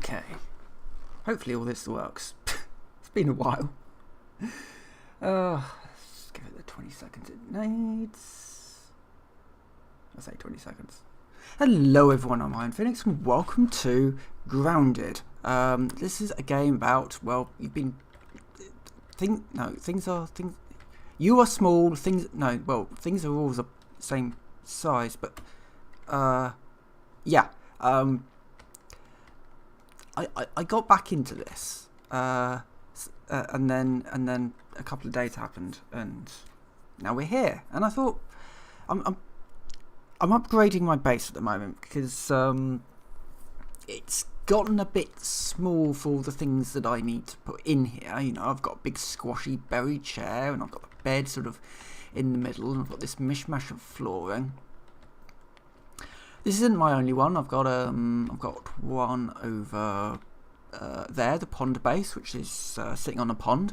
Okay. Hopefully all this works. It's been a while. Let's give it the 20 seconds it needs. I'll say 20 seconds. Hello everyone, I'm Iron Phoenix and welcome to Grounded. This is a game about, well, you've been... You are small, things are all the same size, but... yeah. I got back into this, and then a couple of days happened, and now we're here. And I thought, I'm upgrading my base at the moment because it's gotten a bit small for all the things that I need to put in here. You know, I've got a big squashy berry chair, and I've got the bed sort of in the middle, and I've got this mishmash of flooring. This isn't my only one. I've got one over there, the pond base, which is sitting on a pond.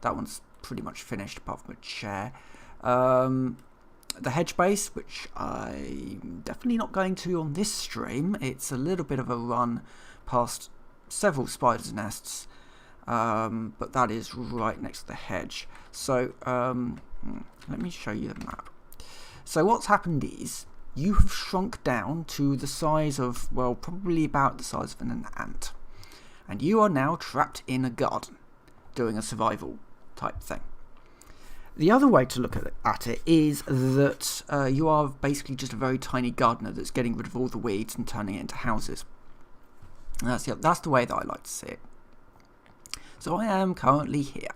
That one's pretty much finished, apart from a chair. The hedge base, which I'm definitely not going to on this stream. It's a little bit of a run past several spiders' nests, but that is right next to the hedge. So let me show you the map. So what's happened is, you have shrunk down to the size of, well, probably about the size of an ant. And you are now trapped in a garden, doing a survival type thing. The other way to look at it is that you are basically just a very tiny gardener that's getting rid of all the weeds and turning it into houses. And that's the way that I like to see it. So I am currently here.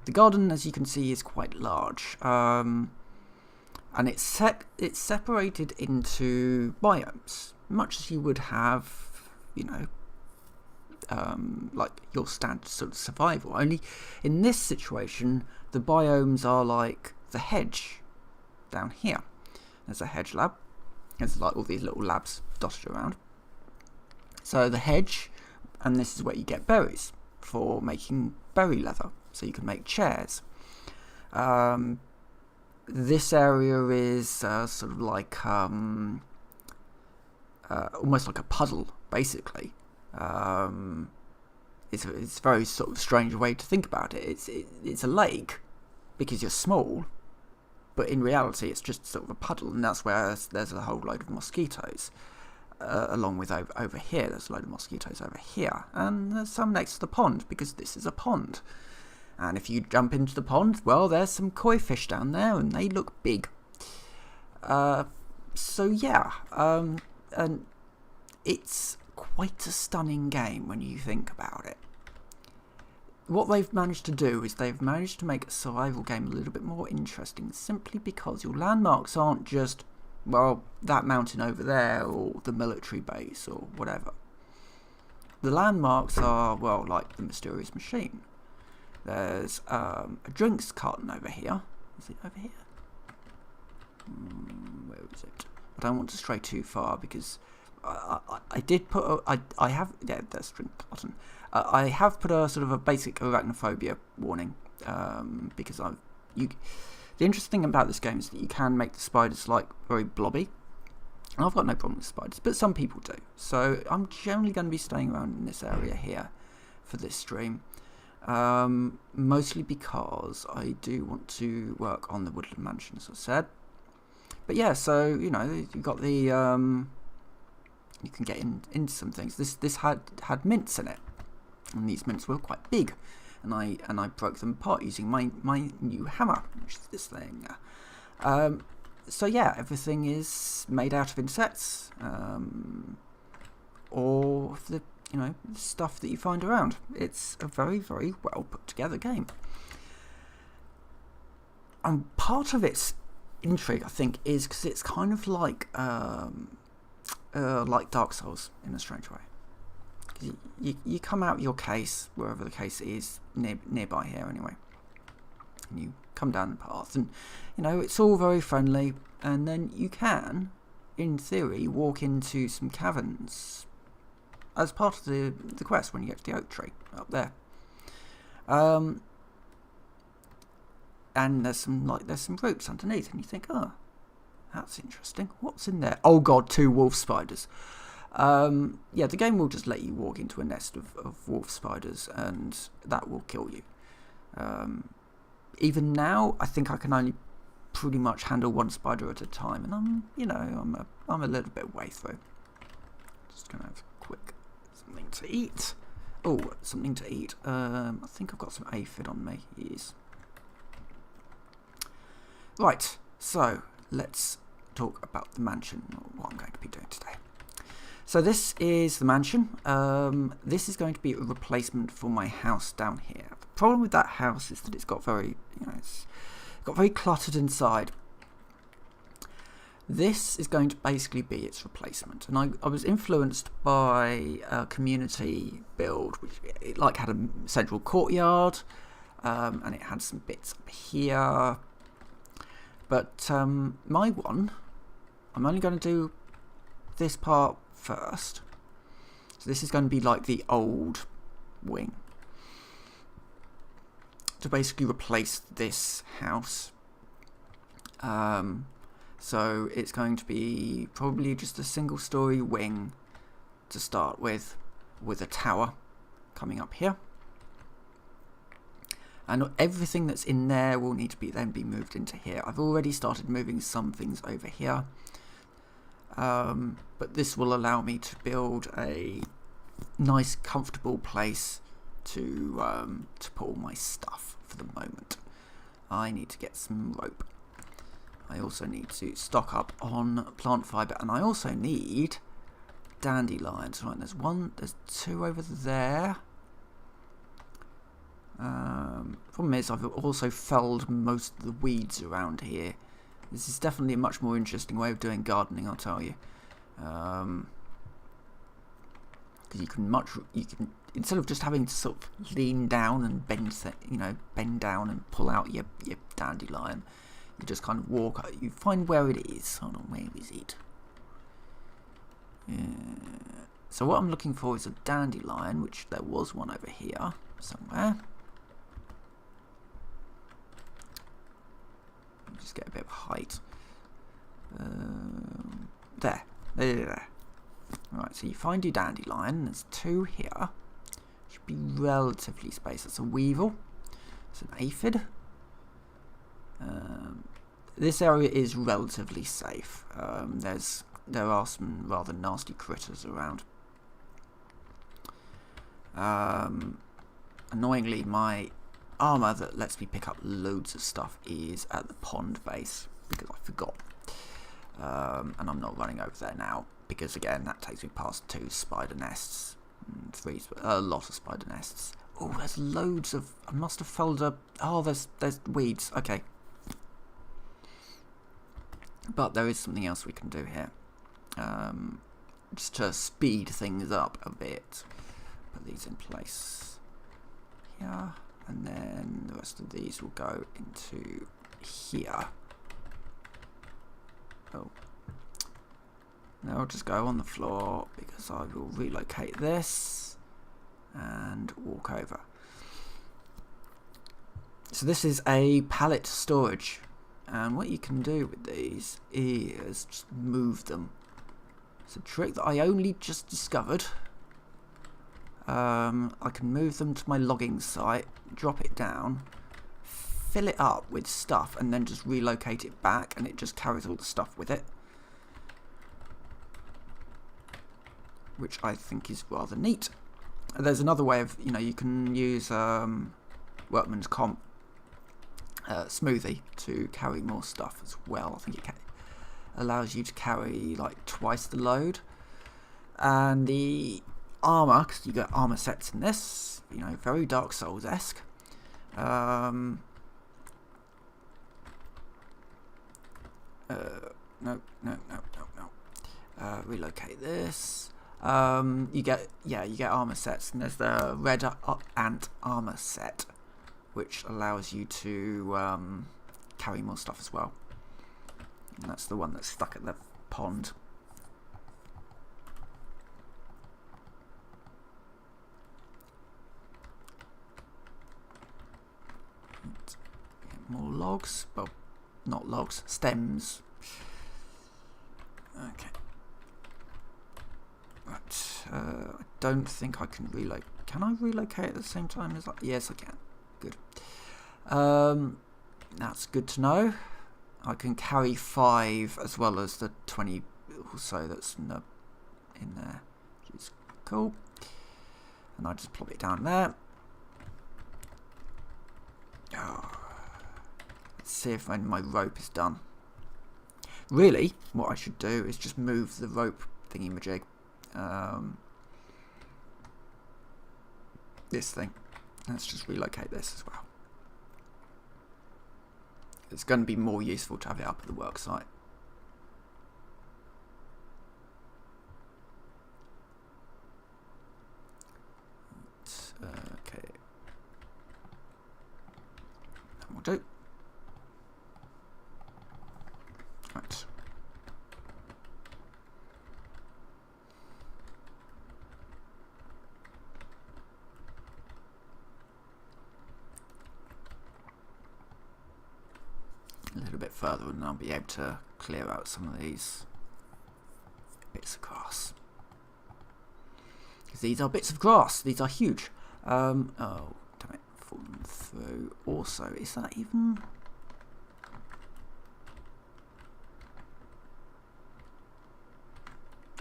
The garden, as you can see, is quite large, and it's separated into biomes, much as you would have, you know, like your standard sort of survival. Only in this situation, the biomes are like the hedge down here. There's a hedge lab. There's like all these little labs dotted around. So the hedge, and this is where you get berries for making berry leather. So you can make chairs. This area is sort of like almost like a puddle, basically. It's a very sort of strange way to think about it. It's a lake because you're small, but in reality it's just sort of a puddle, and that's where there's a whole load of mosquitoes. Along with over here, there's a load of mosquitoes over here, and there's some next to the pond because this is a pond. And if you jump into the pond, well, there's some koi fish down there, and they look big. So yeah, and it's quite a stunning game when you think about it. What they've managed to do is they've managed to make a survival game a little bit more interesting, simply because your landmarks aren't just, well, that mountain over there, or the military base, or whatever. The landmarks are, well, like the mysterious machine. There's a drinks carton over here. Is it over here? Where is it? I don't want to stray too far because I did put I have, yeah, there's drink carton. I have put a sort of a basic arachnophobia warning because the interesting thing about this game is that you can make the spiders like very blobby. And I've got no problem with spiders, but some people do. So I'm generally going to be staying around in this area here for this stream. Mostly because I do want to work on the woodland mansion, as I said. But yeah, so you know, you've got the you can get into some things. This had mints in it, and these mints were quite big, and I broke them apart using my new hammer, which is this thing. So yeah, everything is made out of insects, or the, you know, stuff that you find around. It's a very, very well put together game. And part of its intrigue, I think, is because it's kind of like Dark Souls in a strange way. You come out your case, wherever the case is, nearby here anyway. And you come down the path, and you know, it's all very friendly, and then you can, in theory, walk into some caverns as part of the quest when you get to the oak tree up there. And there's some roots underneath, and you think, oh, That's interesting. What's in there? Oh god, 2 wolf spiders. Yeah, the game will just let you walk into a nest of wolf spiders, and that will kill you. Even now, I think I can only pretty much handle 1 spider at a time, and I'm a little bit way through. Just gonna have a quick something to eat. Oh, something to eat. I think I've got some aphid on me. Yes. Right. So let's talk about the mansion, or what I'm going to be doing today. So this is the mansion. This is going to be a replacement for my house down here. The problem with that house is that it's got very, it's got very cluttered inside. This is going to basically be its replacement, and I was influenced by a community build, which it had a central courtyard, and it had some bits up here. But my one, I'm only going to do this part first. So this is going to be like the old wing, to basically replace this house. So it's going to be probably just a single-story wing to start with a tower coming up here. And everything that's in there will need to then be moved into here. I've already started moving some things over here. But this will allow me to build a nice, comfortable place to put all my stuff for the moment. I need to get some rope. I also need to stock up on plant fibre, and I also need dandelions. Right, there's 2 over there. Problem is, I've also felled most of the weeds around here. This is definitely a much more interesting way of doing gardening, I'll tell you. Because you can instead of just having to sort of lean down and bend down and pull out your dandelion, you just kind of walk. You find where it is. Hold on, where is it? So what I'm looking for is a dandelion, which there was one over here somewhere. Just get a bit of height. There. Right, so you find your dandelion. There's 2 here. Should be relatively spaced. That's a weevil. It's an aphid. This area is relatively safe. There are some rather nasty critters around. Annoyingly, my armour that lets me pick up loads of stuff is at the pond base, because I forgot. And I'm not running over there now, because again, that takes me past 2 spider nests. A lot of spider nests. Oh, there's loads of... I must have felled a... Oh, there's weeds. Okay. But there is something else we can do here. Just to speed things up a bit. Put these in place here. And then the rest of these will go into here. Oh. Now I'll just go on the floor, because I will relocate this and walk over. So this is a pallet storage, and what you can do with these is just move them. It's a trick that I only just discovered. I can move them to my logging site, drop it down, fill it up with stuff, and then just relocate it back, and it just carries all the stuff with it. Which I think is rather neat. There's another way of, you can use Workman's Comp Smoothie to carry more stuff as well. I think it allows you to carry like twice the load. And the armour, because you get armour sets in this, very Dark Souls-esque. No. Relocate this. You get armor sets, and there's the red ant armor set, which allows you to carry more stuff as well. And that's the one that's stuck at the pond. More logs, well, not logs, stems. Okay. Right. I don't think I can relocate. Can I relocate at the same time as that? Yes, I can. Good. That's good to know. I can carry 5 as well as the 20 or so that's in there, which is cool. And I just plop it down there. Oh. Let's see if my rope is done. Really, what I should do is just move the rope thingy-majig. This thing. Let's just relocate this as well. It's going to be more useful to have it up at the work site. Okay. That will do. Right. A little bit further and I'll be able to clear out some of these bits of grass. Because these are bits of grass. These are huge. Oh, damn it. Fallen through. Also, is that even...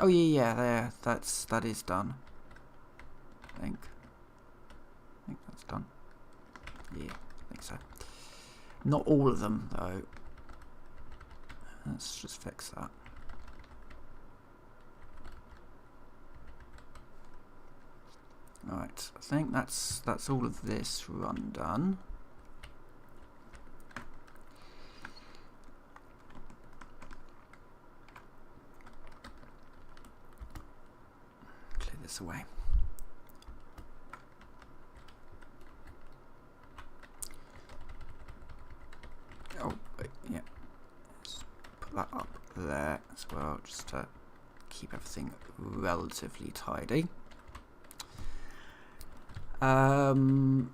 Oh yeah, there. That is done. I think that's done. Yeah, I think so. Not all of them though. Let's just fix that. Right, I think that's all of this run done. Clear this away. Oh, wait, yeah. Let's put that up there as well, just to keep everything relatively tidy.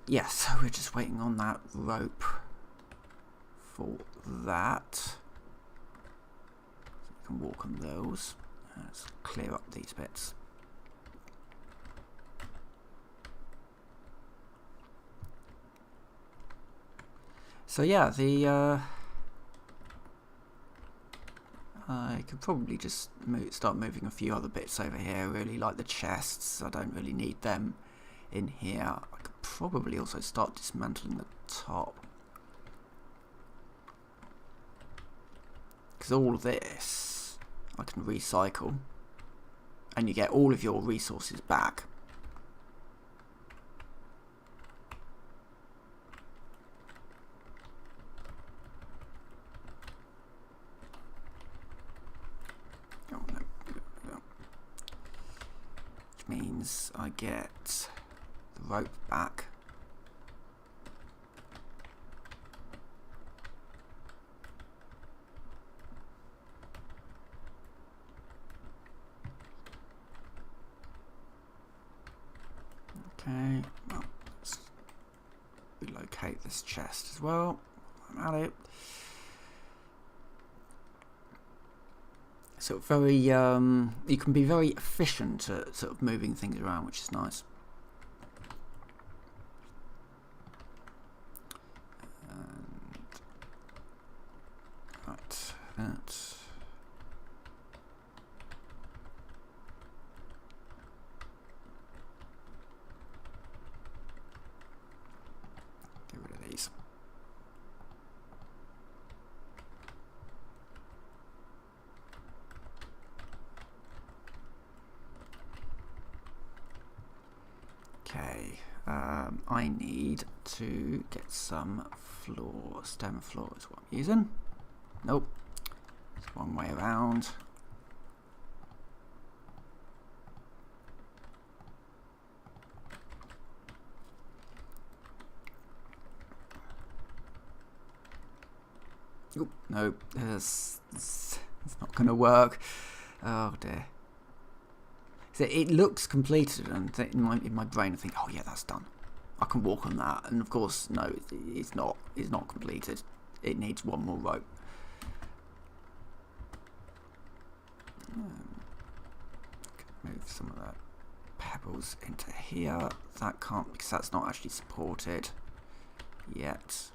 Yeah, so we're just waiting on that rope for that. So we can walk on those. Let's clear up these bits. So yeah, I could probably just start moving a few other bits over here, really, like the chests. I don't really need them in here. I could probably also start dismantling the top. Because all of this I can recycle and you get all of your resources back. Oh, no. Which means I get the rope back. Okay, well, let's relocate this chest as well. I'm at it. So very, you can be very efficient at sort of moving things around, which is nice. And, right, that's. Get rid of these. Okay, I need to get some floor, stone floor is what I'm using. Nope, it's one way around. Oop, nope, it's not going to work. Oh dear. So it looks completed, and in my brain I think, oh yeah, that's done. I can walk on that, and of course, no, it's not. It's not completed. It needs one more rope. Move some of that pebbles into here. That can't, because that's not actually supported yet.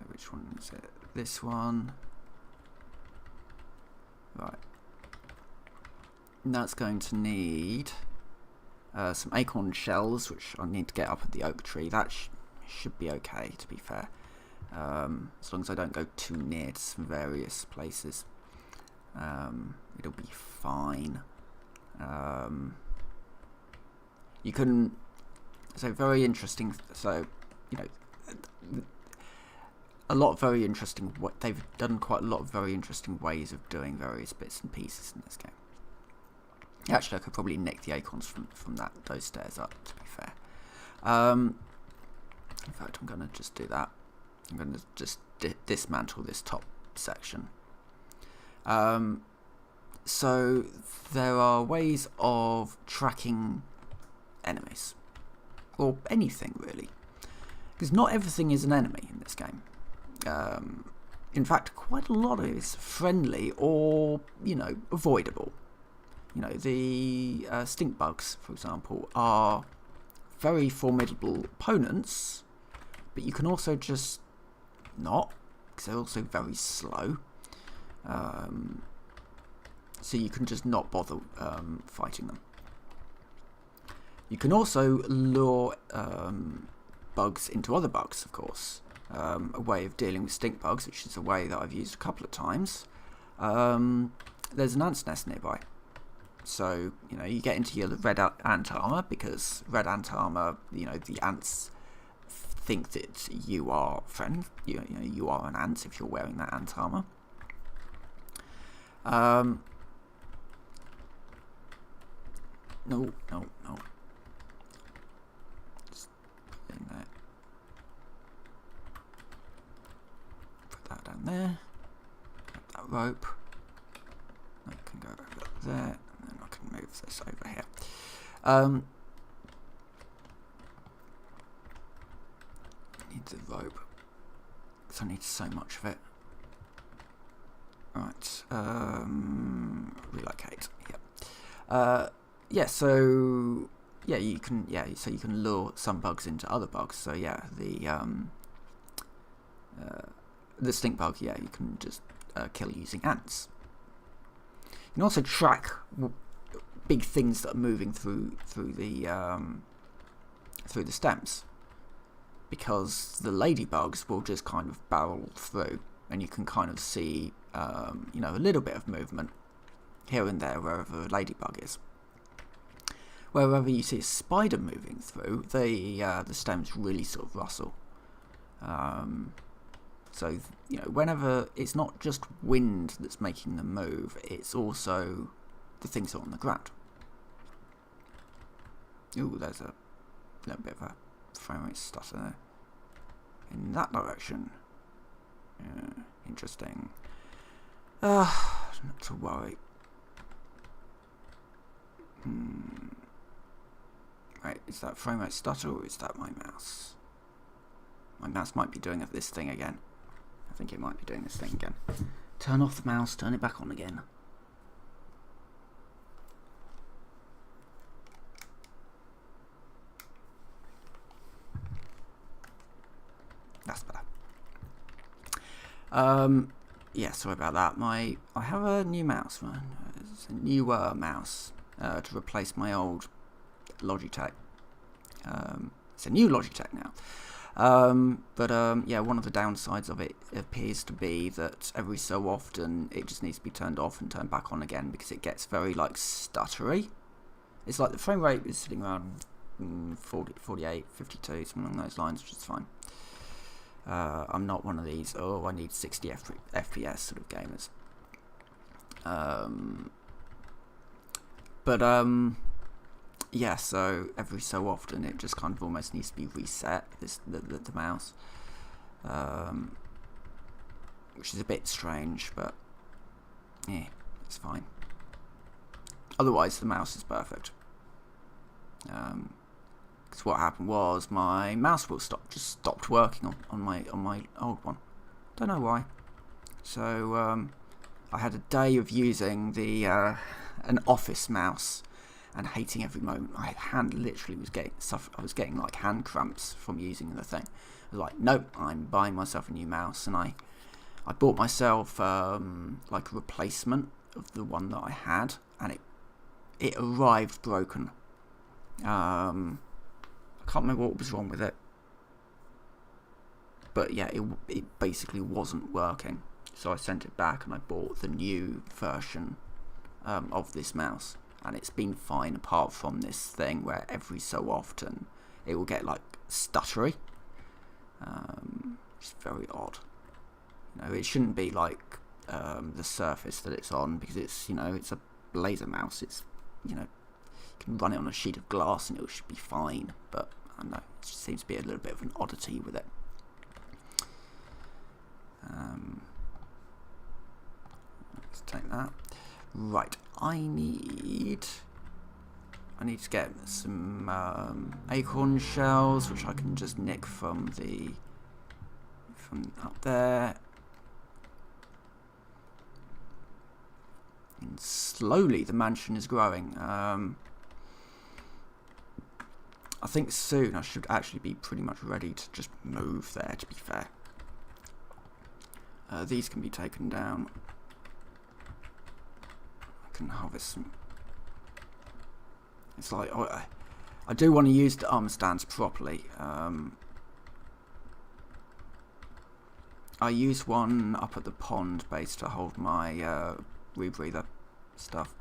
Which one is it? This one. Right. And that's going to need some acorn shells, which I need to get up at the oak tree. That should be okay, to be fair. As long as I don't go too near to some various places, it'll be fine. You can, so very interesting, so, you know, a lot of very interesting, what they've done quite a lot of very interesting ways of doing various bits and pieces in this game. Actually, I could probably nick the acorns from those stairs up, to be fair. In fact, I'm going to just do that. I'm going to just dismantle this top section. So there are ways of tracking enemies, or anything really, because not everything is an enemy in this game. In fact, quite a lot of it is friendly or, you know, avoidable. You know, the stink bugs, for example, are very formidable opponents, but you can also just not, because they're also very slow. So you can just not bother fighting them. You can also lure bugs into other bugs, of course. A way of dealing with stink bugs, which is a way that I've used a couple of times. There's an ant's nest nearby. So, you know, you get into your red ant armor, because red ant armor, you know, the ants think that you are a friend. You know, you are an ant if you're wearing that ant armor. No. Just put in there. Put that down there. Grab that rope. That can go over there. And then I can move this over here. Need the rope, because I need so much of it. Right. Relocate. Yep. Yeah, so yeah, you can lure some bugs into other bugs. So yeah, the stink bug, yeah, you can just kill using ants. You can also track big things that are moving through the stems, because the ladybugs will just kind of barrel through, and you can kind of see you know, a little bit of movement here and there wherever a ladybug is. Wherever you see a spider moving through, the stems really sort of rustle. So, you know, whenever it's not just wind that's making them move, it's also the things that are on the ground. Ooh, there's a little bit of a frame rate stutter there. In that direction. Yeah, interesting. Not to worry. Right, is that frame rate stutter or is that my mouse? My mouse might be doing this thing again. I think it might be doing this thing again. Turn off the mouse, turn it back on again. That's better. Yeah, sorry about that. I have a new mouse, man. It's a newer mouse to replace my old Logitech. It's a new Logitech now. Yeah, one of the downsides of it appears to be that every so often it just needs to be turned off and turned back on again, because it gets very, like, stuttery. It's like the frame rate is sitting around 40, 48, 52, something along those lines, which is fine. I'm not one of these, I need 60 FPS sort of gamers. Yeah, so every so often it just kind of almost needs to be reset, the mouse. Which is a bit strange, but yeah, it's fine. Otherwise, the mouse is perfect. Because what happened was my mouse wheel just stopped working on my old one. Don't know why. So I had a day of using the an office mouse and hating every moment. My hand literally was I was getting like hand cramps from using the thing. I was like, nope, I'm buying myself a new mouse, and I bought myself like a replacement of the one that I had, and it arrived broken. I can't remember what was wrong with it, but yeah, it basically wasn't working. So I sent it back and I bought the new version of this mouse, and it's been fine apart from this thing where every so often it will get like stuttery. It's very odd. It shouldn't be like the surface that it's on, because it's it's a laser mouse. It's you can run it on a sheet of glass and it should be fine. But I don't know, it just seems to be a little bit of an oddity with it. Let's take that. Right, I need to get some acorn shells, which I can just nick from up there. And slowly the mansion is growing. I think soon I should actually be pretty much ready to just move there, to be fair. These can be taken down. I can harvest some. It's like, I do want to use the armor stands properly. I use one up at the pond base to hold my rebreather stuff.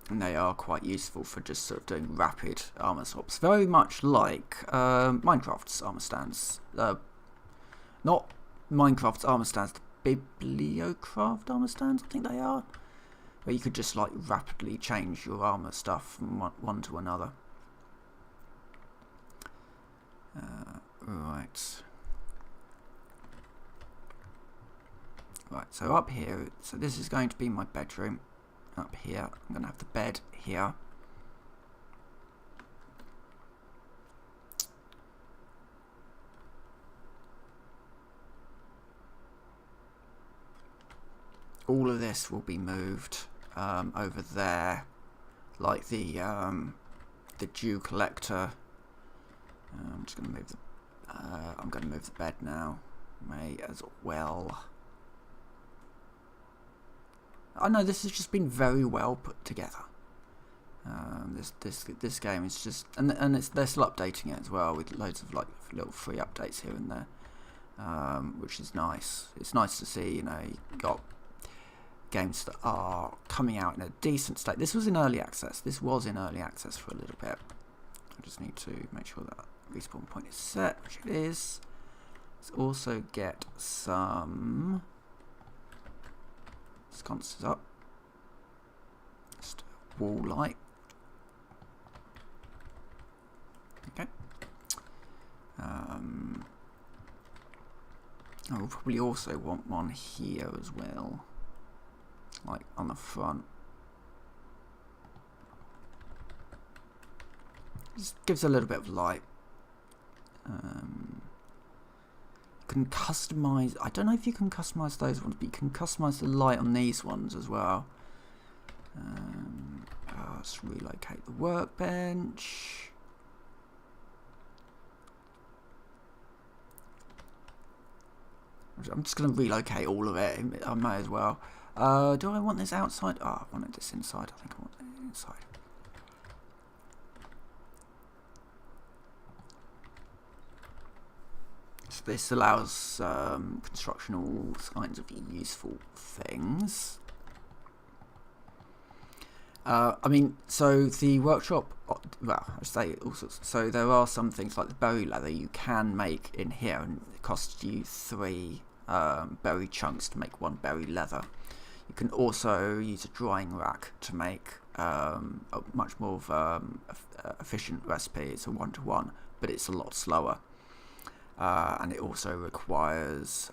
And they are quite useful for just sort of doing rapid armor swaps, very much like Minecraft's armor stands. Not Minecraft's armor stands, the Bibliocraft armor stands, I think they are, where you could just like rapidly change your armor stuff from one to another. Right, so up here, so this is going to be my bedroom. Up here, I'm going to have the bed here. All of this will be moved over there, like the dew collector. I'm just going to move the. I'm going to move the bed now. May as well. I know this has just been very well put together. This game is just, and they're still updating it as well with loads of like little free updates here and there, which is nice. It's nice to see, you got games that are coming out in a decent state. This was in early access. This was in early access for a little bit. I just need to make sure that respawn point is set, which it is. Let's also get some sconces up. Just wall light. Okay. I will probably also want one here as well, like on the front. Just gives a little bit of light. Can customize. I don't know if you can customize those ones, but you can customize the light on these ones as well. Let's relocate the workbench. I'm just going to relocate all of it. I may as well. Do I want this outside? Oh, I wanted this inside. I think I want it inside. So this allows construction all kinds of useful things. I mean, so the workshop, well, I say all sorts. So there are some things like the berry leather you can make in here, and it costs you 3 berry chunks to make 1 berry leather. You can also use a drying rack to make a much more of efficient recipe. It's a 1-to-1, but it's a lot slower. And it also requires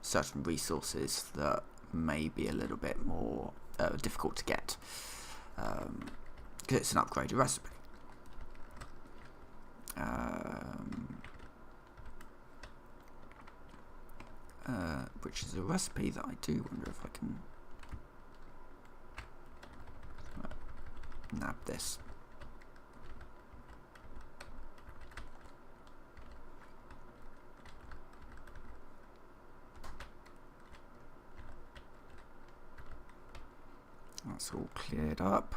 certain resources that may be a little bit more difficult to get, because it's an upgraded recipe. Which is a recipe that I do wonder if I can nab this. That's all cleared up.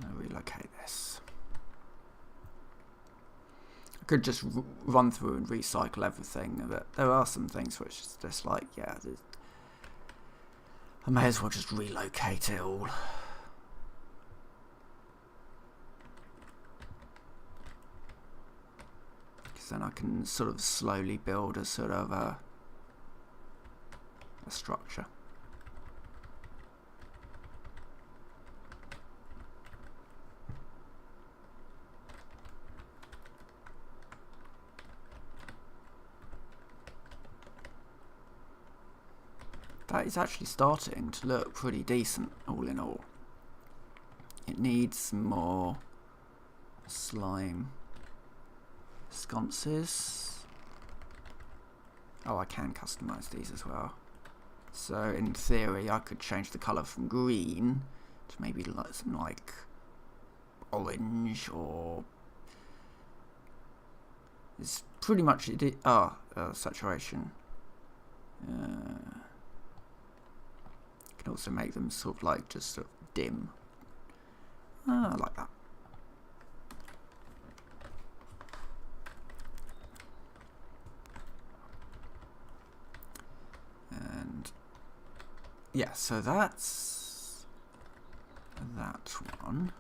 I'll relocate this. I could just run through and recycle everything, but there are some things which is just like, yeah, I may as well just relocate it all. Because then I can sort of slowly build a sort of a structure. That is actually starting to look pretty decent, all in all. It needs some more slime sconces. Oh, I can customize these as well. So in theory, I could change the color from green to maybe like some like orange, or it's pretty much it. Saturation. Can also make them sort of like just sort of dim. I like that. And yeah, so that's that one.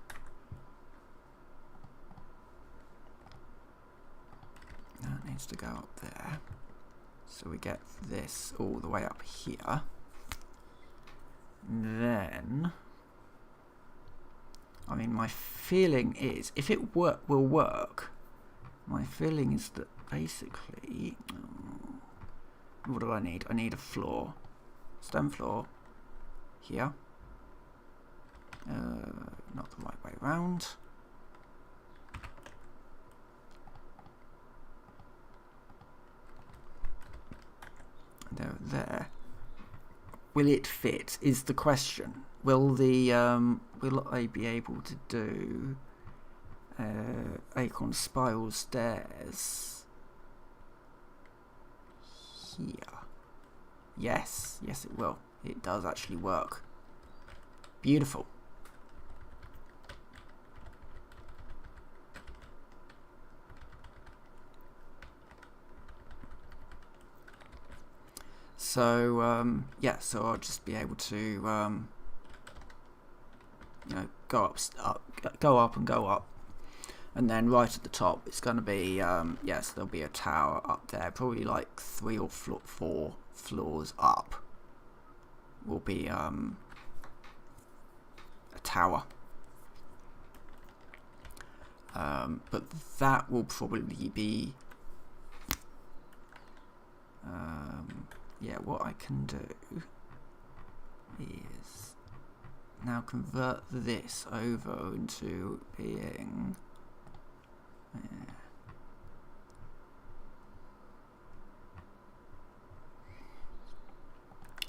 That needs to go up there. So we get this all the way up here. Then, I mean, my feeling is, if it will work, my feeling is that basically, what do I need? I need a floor, stone floor, here, not the right way round. There. Will it fit? Is the question. Will I be able to do acorn spiral stairs here? Yes, yes it will. It does actually work. Beautiful. So yeah, so I'll just be able to you know, go up and go up, and then right at the top it's going to be yes, there'll be a tower up there, probably like 3 or 4 floors up will be a tower, but that will probably be yeah, what I can do is now convert this over into being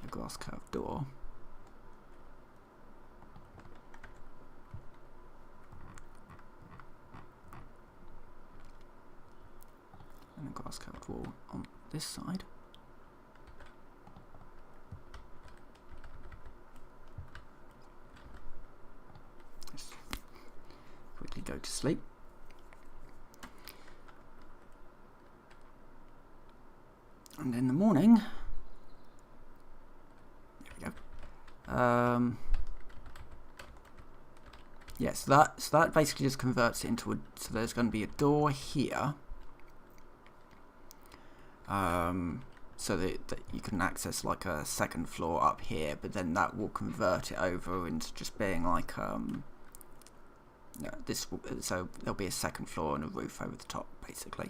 a glass curved door. And a glass curved wall on this side. Go to sleep. And in the morning, there we go. Yes, so that basically just converts it into a. So there's going to be a door here, so that you can access like a second floor up here, but then that will convert it over into just being like so there'll be a second floor and a roof over the top, basically.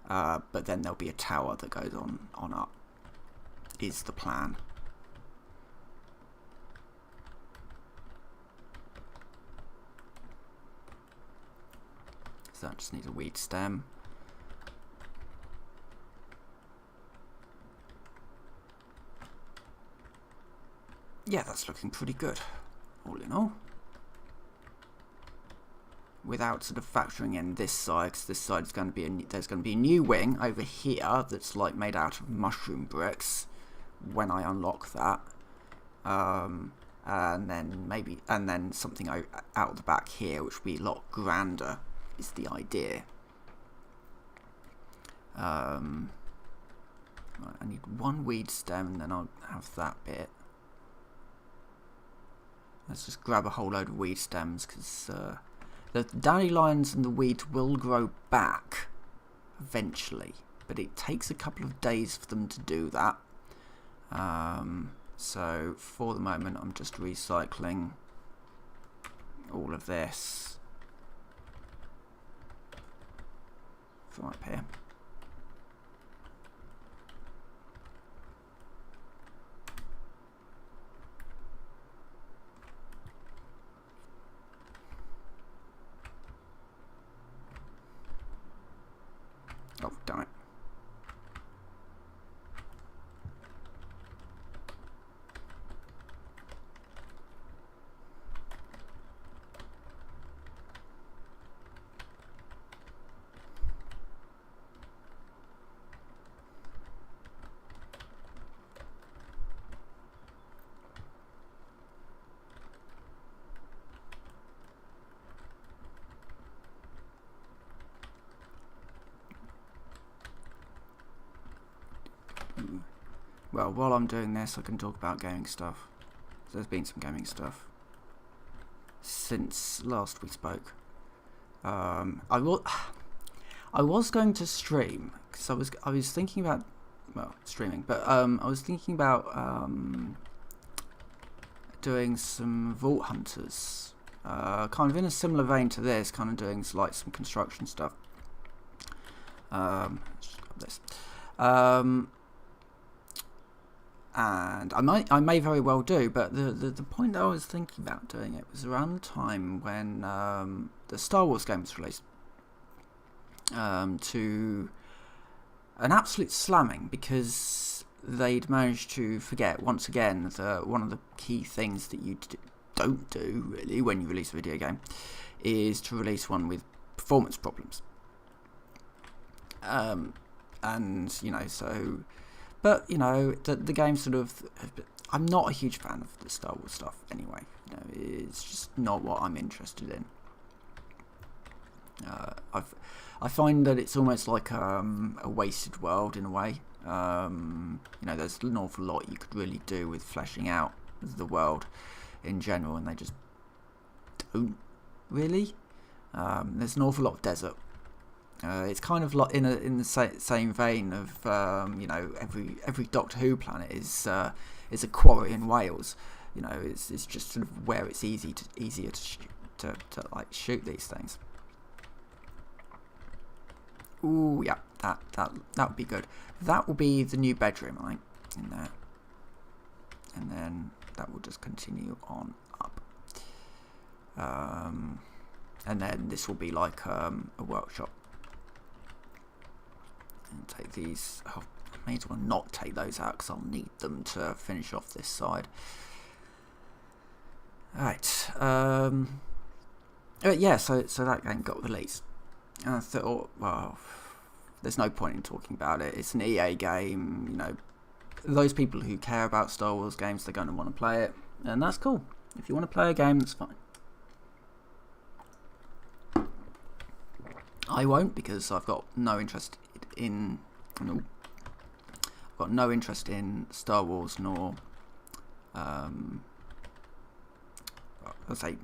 But then there'll be a tower that goes on up. Is the plan. that just needs a weed stem. Yeah, that's looking pretty good, all in all. Without sort of factoring in this side, because this side is going to be there's going to be a new wing over here that's like made out of mushroom bricks when I unlock that, and then something out the back here, which will be a lot grander, is the idea. Right, I need one weed stem, and then I'll have that bit. Let's just grab a whole load of weed stems, because the dandelions and the weeds will grow back eventually, but it takes a couple of days for them to do that. So for the moment, I'm just recycling all of this from up here. Oh, damn it. Well, while I'm doing this, I can talk about gaming stuff. So there's been some gaming stuff since last we spoke. I was going to stream because I was thinking about streaming, but I was thinking about doing some Vault Hunters, kind of in a similar vein to this, kind of doing like some construction stuff. Let's just grab this. And I may very well do, but the point that I was thinking about doing it was around the time when the Star Wars game was released, to an absolute slamming, because they'd managed to forget once again that one of the key things that you don't do really when you release a video game is to release one with performance problems. And you know, so. But, you know, the game sort of... I'm not a huge fan of the Star Wars stuff anyway. You know, it's just not what I'm interested in. I find that it's almost like a wasted world in a way. You know, there's an awful lot you could really do with fleshing out the world in general, and they just don't really. There's an awful lot of desert. It's kind of like in the same vein of you know, every Doctor Who planet is a quarry in Wales. You know, it's just sort of where it's easier to like shoot these things. Ooh, yeah, that would be good. That will be the new bedroom, I think, in there, and then that will just continue on up. And then this will be like a workshop. And take these. Oh, I may as well not take those out because I'll need them to finish off this side. Alright. Yeah, so that game got released. And I thought, well, there's no point in talking about it. It's an EA game, you know. Those people who care about Star Wars games, they're going to want to play it. And that's cool. If you want to play a game, that's fine. I won't, because I've got no interest in Star Wars, nor I'll say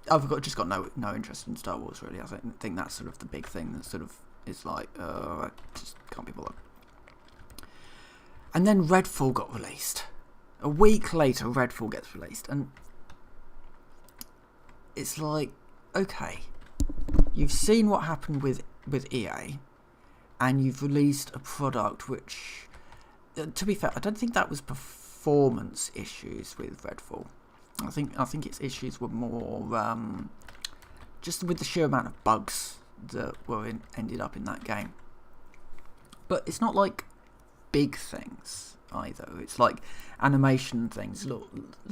I've just got no interest in Star Wars really. I think that's sort of the big thing that sort of is like I just can't be bothered. And then Redfall got released. A week later, Redfall gets released, and it's like, okay, you've seen what happened with EA, and you've released a product which, to be fair, I don't think that was performance issues with Redfall. I think its issues were more just with the sheer amount of bugs that ended up in that game. But it's not like big things either. It's like animation things,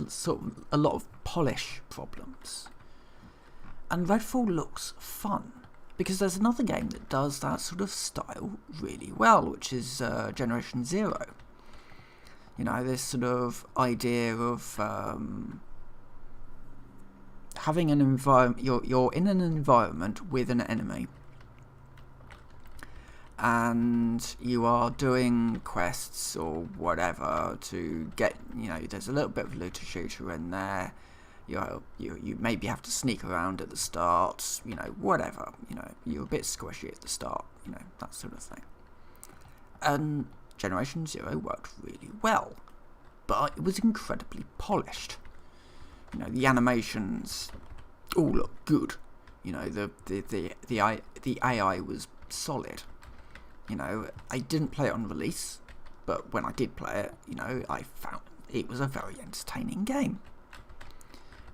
sort of a lot of polish problems. And Redfall looks fun, because there's another game that does that sort of style really well, which is Generation Zero. You know, this sort of idea of having an environment, you're in an environment with an enemy, and you are doing quests or whatever to get, there's a little bit of looter shooter in there. You maybe have to sneak around at the start, whatever, you're a bit squishy at the start, that sort of thing. And Generation Zero worked really well, but it was incredibly polished. The animations all look good. The AI was solid. I didn't play it on release, but when I did play it, I found it was a very entertaining game.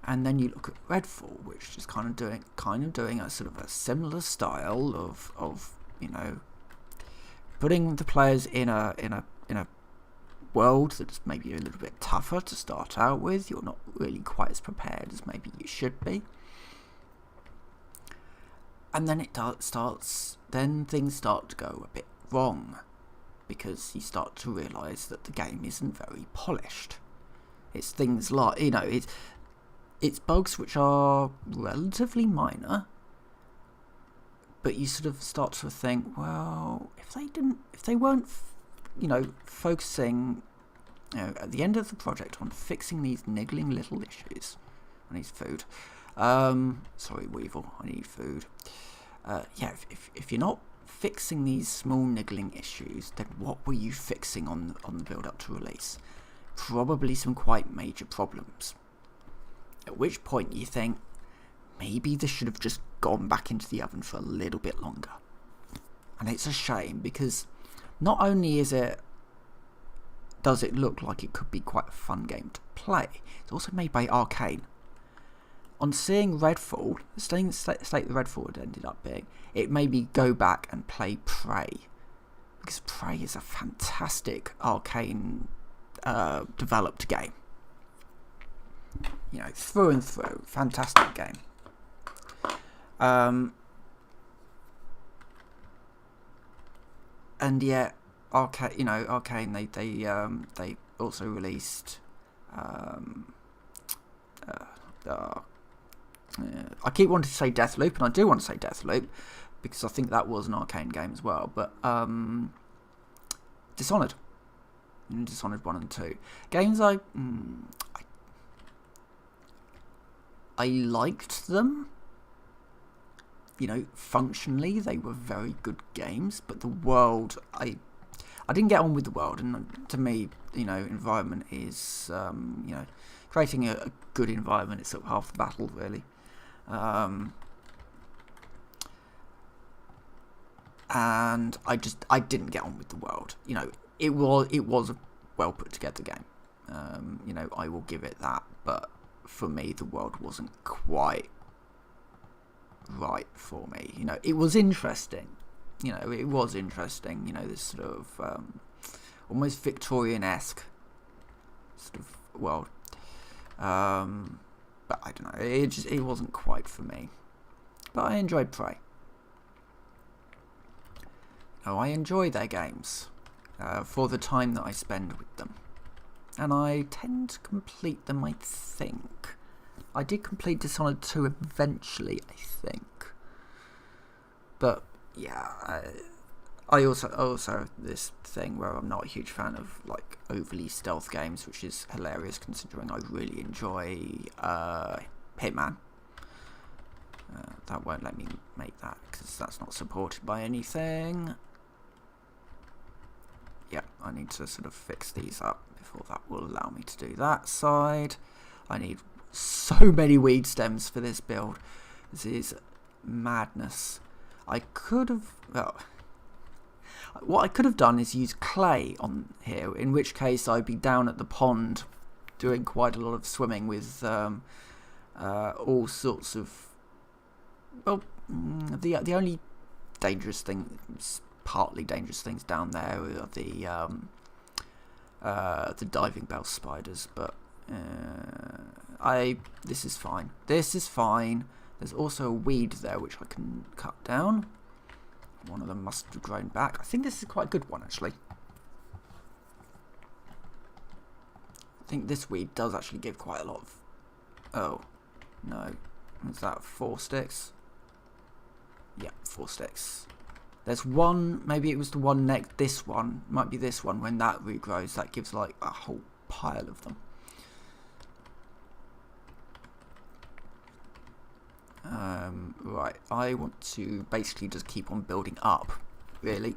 And then you look at Redfall, which is kind of doing a sort of a similar style of putting the players in a world that's maybe a little bit tougher to start out with. You're not really quite as prepared as maybe you should be. And then then things start to go a bit wrong, because you start to realise that the game isn't very polished. It's things like, it's bugs which are relatively minor, but you sort of start to think, well, if they weren't, focusing, at the end of the project on fixing these niggling little issues. I need food. Sorry, Weevil, I need food. If you're not fixing these small niggling issues, then what were you fixing on the build up to release? Probably some quite major problems. At which point you think, maybe this should have just gone back into the oven for a little bit longer. And it's a shame, because not only does it look like it could be quite a fun game to play, it's also made by Arcane. On seeing Redfall, the state that Redfall had ended up being, it made me go back and play Prey, because Prey is a fantastic Arcane developed game. Through and through, fantastic game. And yet, Arcane, they also released. I keep wanting to say Deathloop, and I do want to say Deathloop, because I think that was an Arcane game as well. But Dishonored 1 and 2, games I liked them. Functionally they were very good games, but the world, I didn't get on with the world, and to me, environment is, creating a good environment is sort of half the battle, really. And I didn't get on with the world. It was a well put together game. I will give it that, but for me, the world wasn't quite right for me. It was interesting. This sort of almost Victorian-esque sort of world. But I don't know. It wasn't quite for me. But I enjoyed Prey. I enjoy their games for the time that I spend with them. And I tend to complete them, I think. I did complete Dishonored 2 eventually, I think. But, yeah, I also have this thing where I'm not a huge fan of, overly stealth games, which is hilarious considering I really enjoy Hitman. That won't let me make that, because that's not supported by anything. Yeah, I need to sort of fix these up before that will allow me to do that side. I need so many weed stems for this build. This is madness. What I could have done is use clay on here, in which case I'd be down at the pond doing quite a lot of swimming with all sorts of. Well, the only dangerous things, partly dangerous things down there are the diving bell spiders, but this is fine. This is fine. There's also a weed there which I can cut down. One of them must have grown back. I think this is quite a good one, actually. I think this weed does actually give quite a lot of... Oh, no. Is that 4 sticks? Yeah, 4 sticks. There's one, maybe it was the one next, this one, might be this one, when that regrows, that gives like a whole pile of them. Right, I want to basically just keep on building up, really.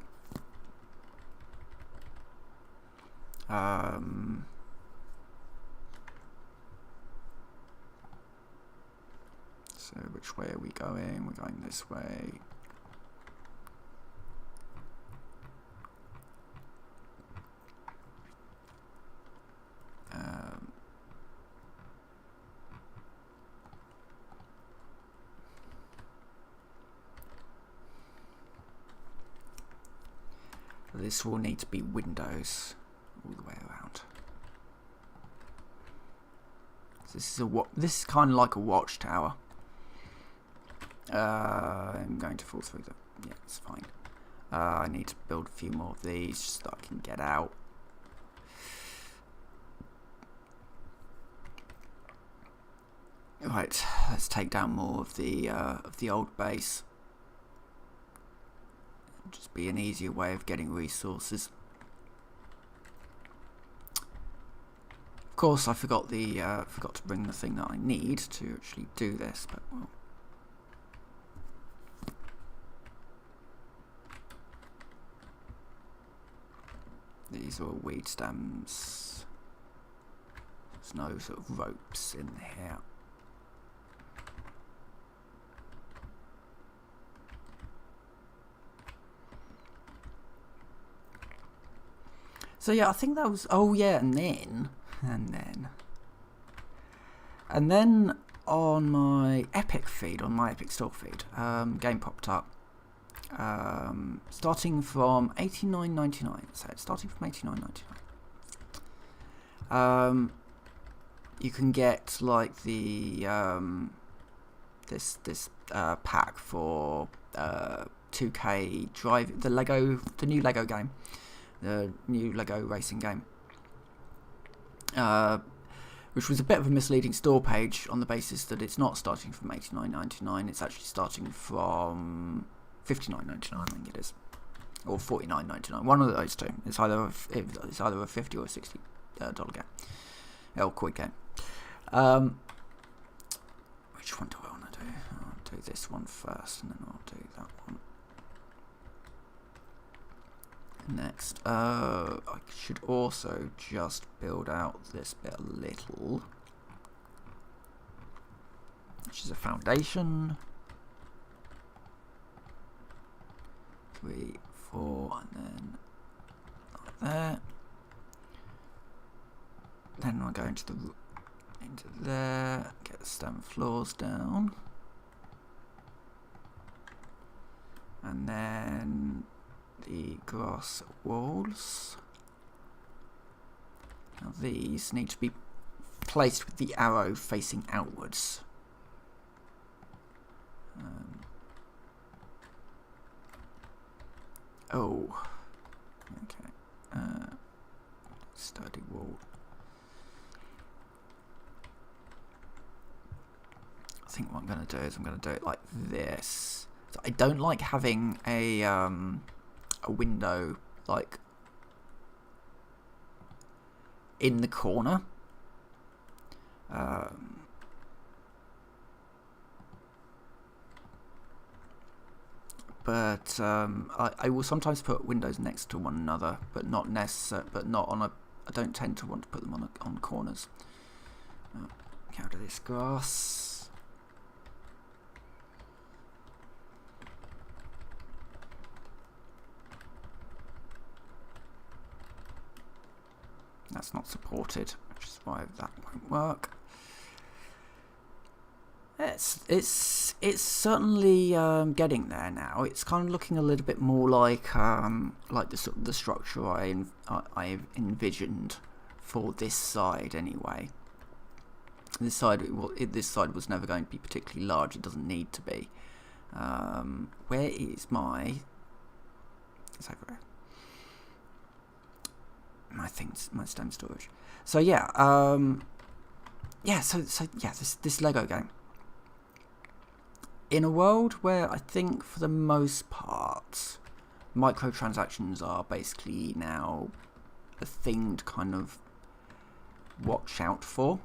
So which way are we going? We're going this way. This will need to be windows all the way around. So this is kind of like a watchtower. I'm going to fall through the... Yeah, it's fine. I need to build a few more of these so that I can get out. Right, let's take down more of the old base. Just be an easier way of getting resources. Of course, I forgot to bring the thing that I need to actually do this, but well. These are weed stems. There's no sort of ropes in here. So yeah, I think that was... Oh yeah, and then on my Epic feed, on my Epic store feed, game popped up. Starting from $89.99. So starting from $89.99. You can get like the this pack for 2K Drive, the new Lego game. The new Lego racing game, which was a bit of a misleading store page on the basis that it's not starting from $89.99. It's actually starting from $59.99, I think it is, or $49.99. One of those two. It's either a $50 or $60 game, or quid game. Which one do I want to do? I'll do this one first, and then I'll do that one. Next, I should also just build out this bit a little, which is a foundation. 3, 4, and then like there. Then I'll go into there, get the stone floors down, and then the grass walls. Now these need to be placed with the arrow facing outwards. Oh, okay. Sturdy wall. I think what I'm going to do is I'm going to do it like this. So I don't like having a window like in the corner. But I will sometimes put windows next to one another, but not on a. I don't tend to want to put them on corners. Get out of this grass. That's that's not supported, which is why that won't work. It's certainly getting there now. It's kind of looking a little bit more like the structure I envisioned for this side anyway. This side was never going to be particularly large. It doesn't need to be. Where is my? It's over there. My stone storage. So yeah, this Lego game. In a world where I think for the most part microtransactions are basically now a thing to kind of watch out for.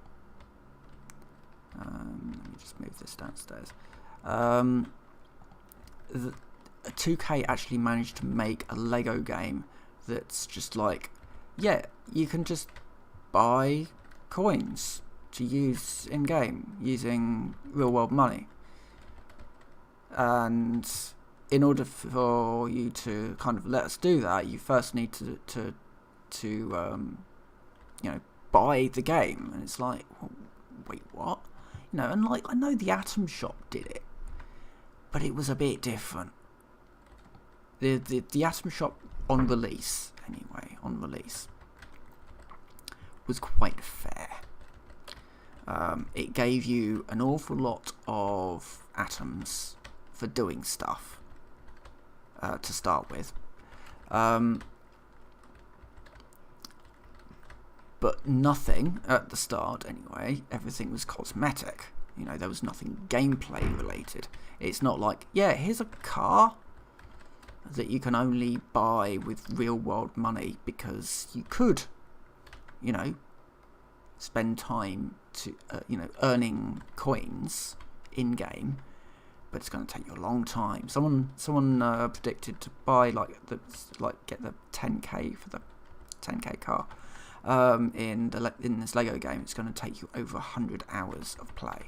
Let me just move this downstairs. 2K actually managed to make a Lego game that's just like, yeah, you can just buy coins to use in game using real world money. And in order for you to kind of let us do that, you first need to buy the game. And it's like, well, wait, what? And like, I know the Atom Shop did it, but it was a bit different. The Atom Shop on release was quite fair. It gave you an awful lot of atoms for doing stuff to start with, but nothing at the start anyway. Everything was cosmetic. There was nothing gameplay related. It's not like, yeah, here's a car that you can only buy with real world money because you could spend time to earning coins in game, but it's going to take you a long time. Someone predicted to buy get the 10k for the 10k car in this Lego game. It's going to take you over 100 hours of play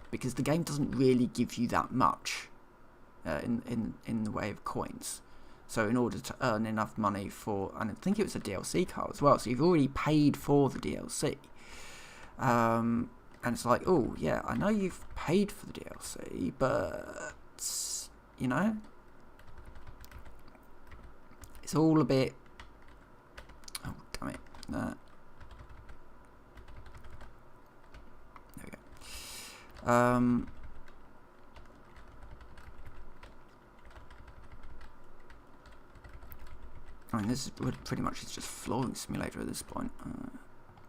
because the game doesn't really give you that much in the way of coins. So in order to earn enough money for, and I think it was a DLC car as well, so you've already paid for the DLC. And it's like, oh yeah, I know you've paid for the DLC, but it's all a bit. Oh damn it! There we go. I mean, this is pretty much it's just flooring simulator at this point.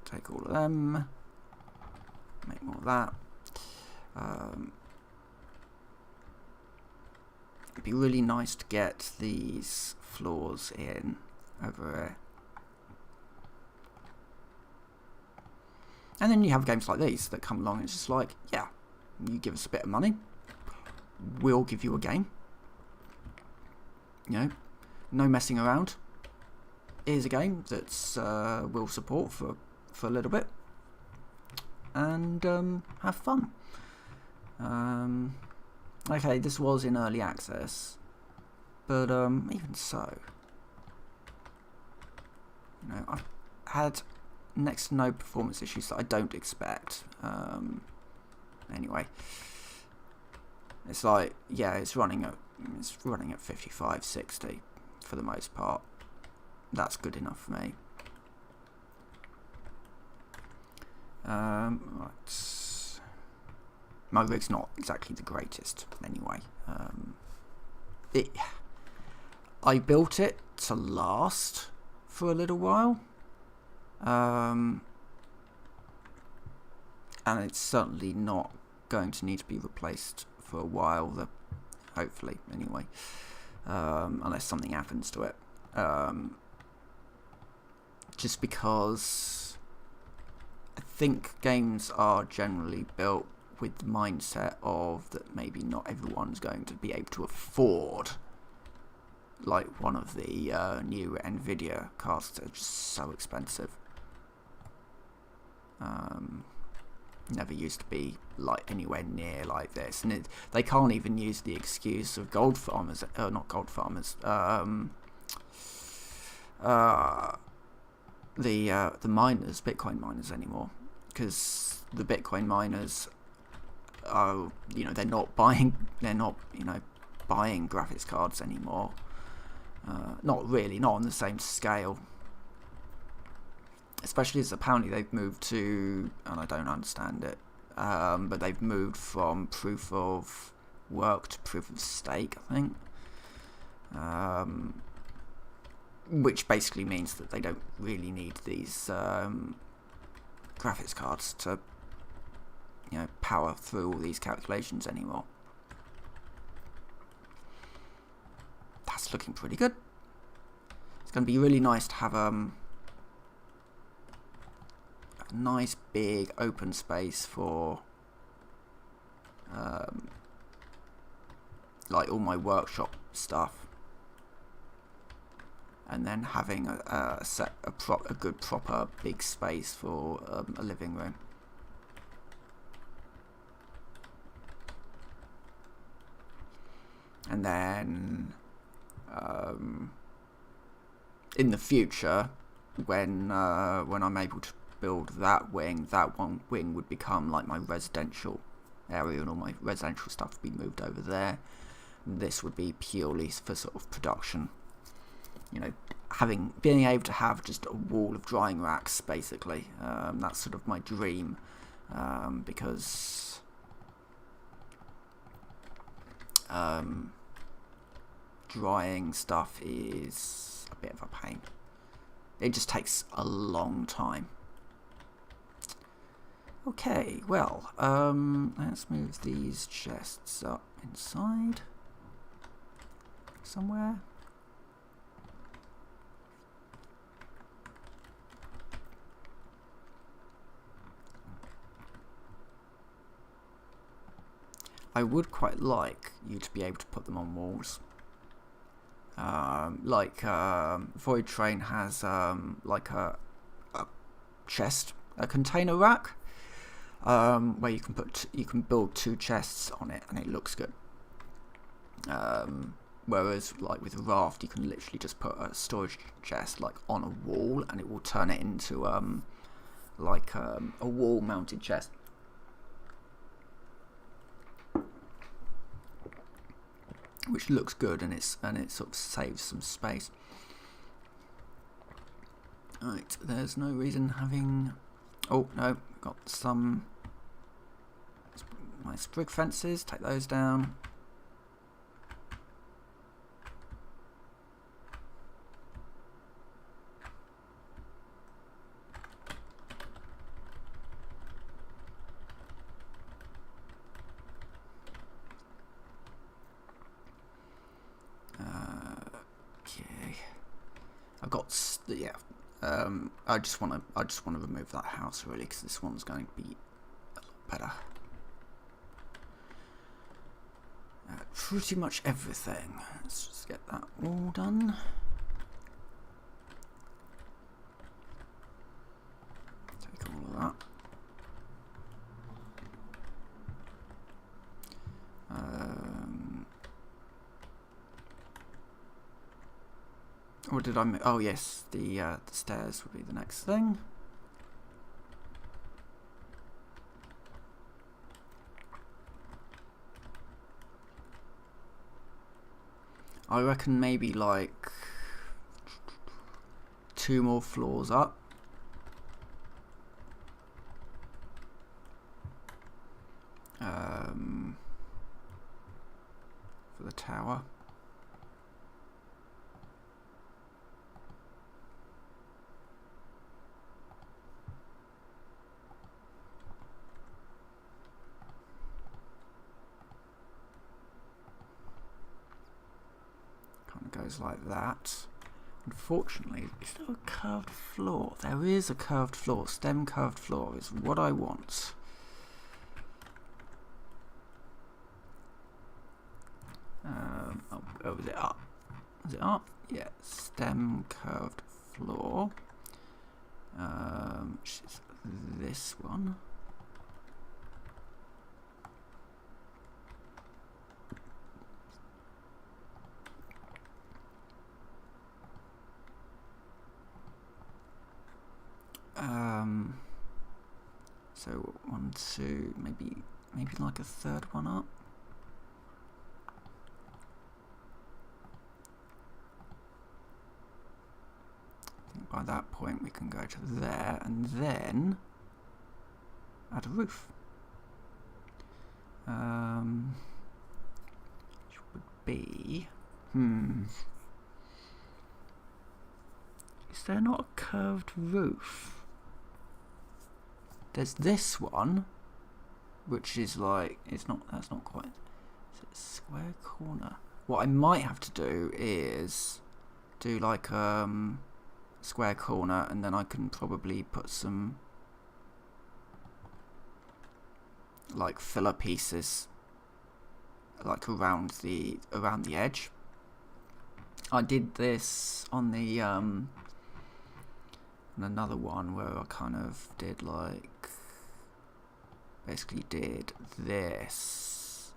Take all of them. Make more of that. It'd be really nice to get these floors in over here. And then you have games like these that come along and it's just like, yeah, you give us a bit of money, we'll give you a game. No messing around. Here's a game that's we'll support for a little bit. And have fun. Okay, this was in early access, but even so, I've had next to no performance issues that I don't expect. Anyway, it's like, yeah, it's running at 55, 60 for the most part. That's good enough for me. Right. My rig's not exactly the greatest anyway. I built it to last for a little while, and it's certainly not going to need to be replaced for a while, hopefully anyway, unless something happens to it, just because I think games are generally built with the mindset of that maybe not everyone's going to be able to afford like one of the new Nvidia cards that are just so expensive. Never used to be like anywhere near like this, and they can't even use the excuse of gold farmers, not gold farmers, the miners, Bitcoin miners anymore, because the Bitcoin miners are, they're not buying graphics cards anymore. Not really, not on the same scale. Especially as apparently they've moved to, and I don't understand it, but they've moved from proof of work to proof of stake, I think. Which basically means that they don't really need these graphics cards to power through all these calculations anymore. That's looking pretty good. It's going to be really nice to have a nice big open space for like all my workshop stuff, and then having a good proper big space for a living room. And then in the future, when I'm able to build that one wing would become like my residential area, and all my residential stuff would be moved over there. And this would be purely for sort of production. Being able to have just a wall of drying racks, basically. That's sort of my dream, because drying stuff is a bit of a pain. It just takes a long time. Okay, well, let's move these chests up inside somewhere. I would quite like you to be able to put them on walls. Void Train has like a chest, a container rack, where you can build 2 chests on it, and it looks good. Whereas like with Raft, you can literally just put a storage chest like on a wall, and it will turn it into a wall mounted chest. Which looks good, and it sort of saves some space. Right, there's no reason having. Oh no, got some nice brick fences. Take those down. I just want to remove that house really, because this one's going to be a lot better. Pretty much everything. Let's just get that all done. Take all of that. Or did I? Oh yes, the stairs would be the next thing. I reckon maybe like 2 more floors up. For the tower. Goes like that. Unfortunately, is there a curved floor? There is a curved floor. Stem curved floor is what I want. Oh, is it up? Is it up? Yeah, stem curved floor. Which is this one. to maybe like a third one up. I think by that point we can go to there and then add a roof. Which would be is there not a curved roof? There's this one, which is like that's not quite. Is it a square corner? What I might have to do is do like square corner, and then I can probably put some like filler pieces like around the edge. I did this on the on another one where I kind of did like basically did this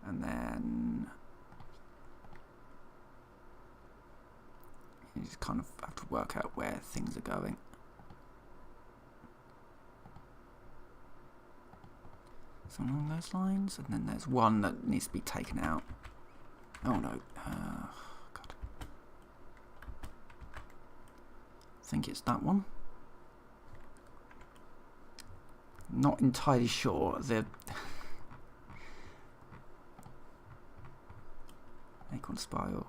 and then you just kind of have to work out where things are going. Something along those lines, and then there's one that needs to be taken out. Oh no, God. I think it's that one. Not entirely sure. The acorn spiral.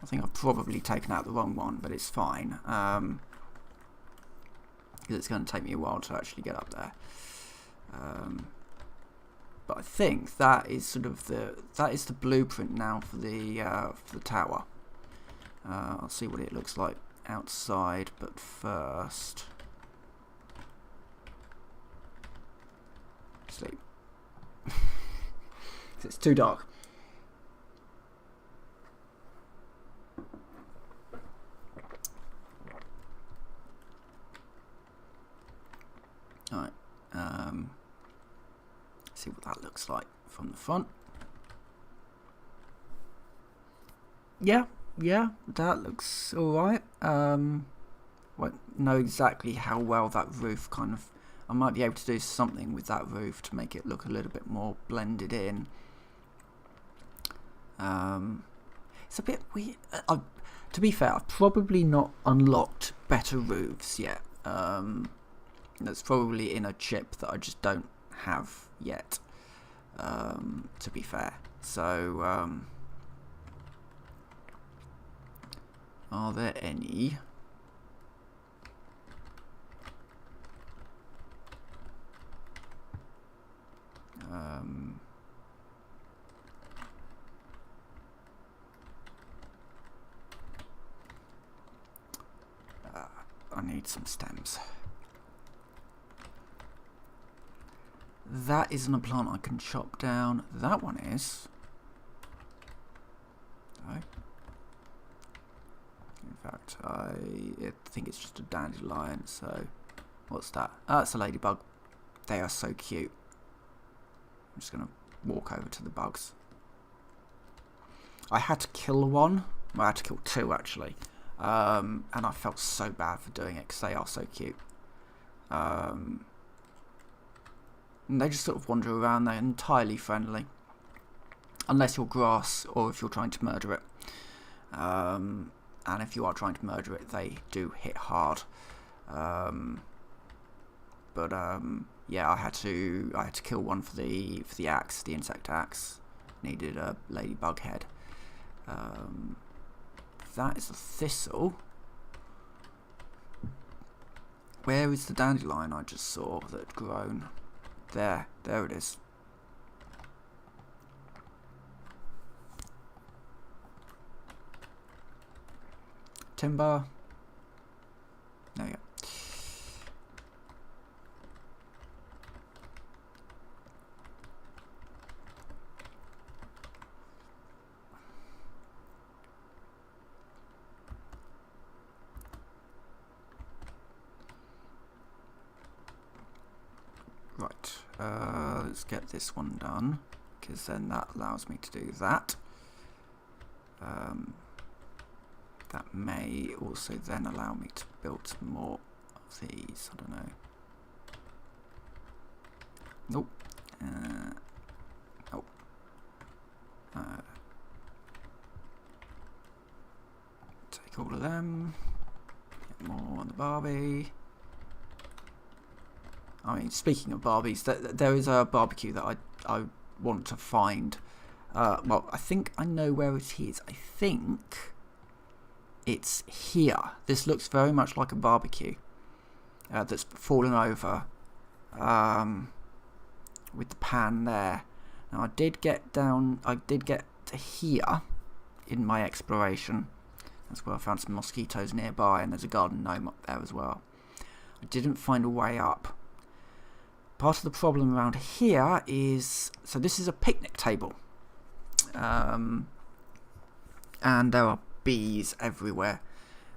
I think I've probably taken out the wrong one, but it's fine. Because it's going to take me a while to actually get up there. But I think that is sort of the blueprint now for the tower. I'll see what it looks like outside, but first sleep. It's too dark. All right. See what that looks like from the front. Yeah, that looks alright. Won't know exactly how well that roof kind of. I might be able to do something with that roof to make it look a little bit more blended in. It's a bit weird. To be fair, I've probably not unlocked better roofs yet. That's probably in a chip that I just don't have yet, to be fair. So, are there any? I need some stems. That isn't a plant I can chop down. That one is. No. In fact, I think it's just a dandelion. So, what's that? Oh, it's a ladybug. They are so cute. I'm just going to walk over to the bugs. I had to kill one. Well, I had to kill two, actually. And I felt so bad for doing it because they are so cute. And they just sort of wander around. They're entirely friendly. Unless you're grass or if you're trying to murder it. And if you are trying to murder it, they do hit hard. Yeah, I had to kill one for the axe, the insect axe. Needed a ladybug head. That is a thistle. Where is the dandelion I just saw that had grown? There it is. Timber. There you go. Right, let's get this one done, because then that allows me to do that. that may also then allow me to build some more of these. I don't know. Nope. Nope. Take all of them. Get more on the Barbie. I mean, speaking of Barbies, there is a barbecue that I want to find. Well, I think I know where it is. I think it's here. This looks very much like a barbecue that's fallen over with the pan there. Now, I did get to here in my exploration. That's where I found some mosquitoes nearby, and there's a garden gnome up there as well. I didn't find a way up. Part of the problem around here is, so this is a picnic table, and there are bees everywhere.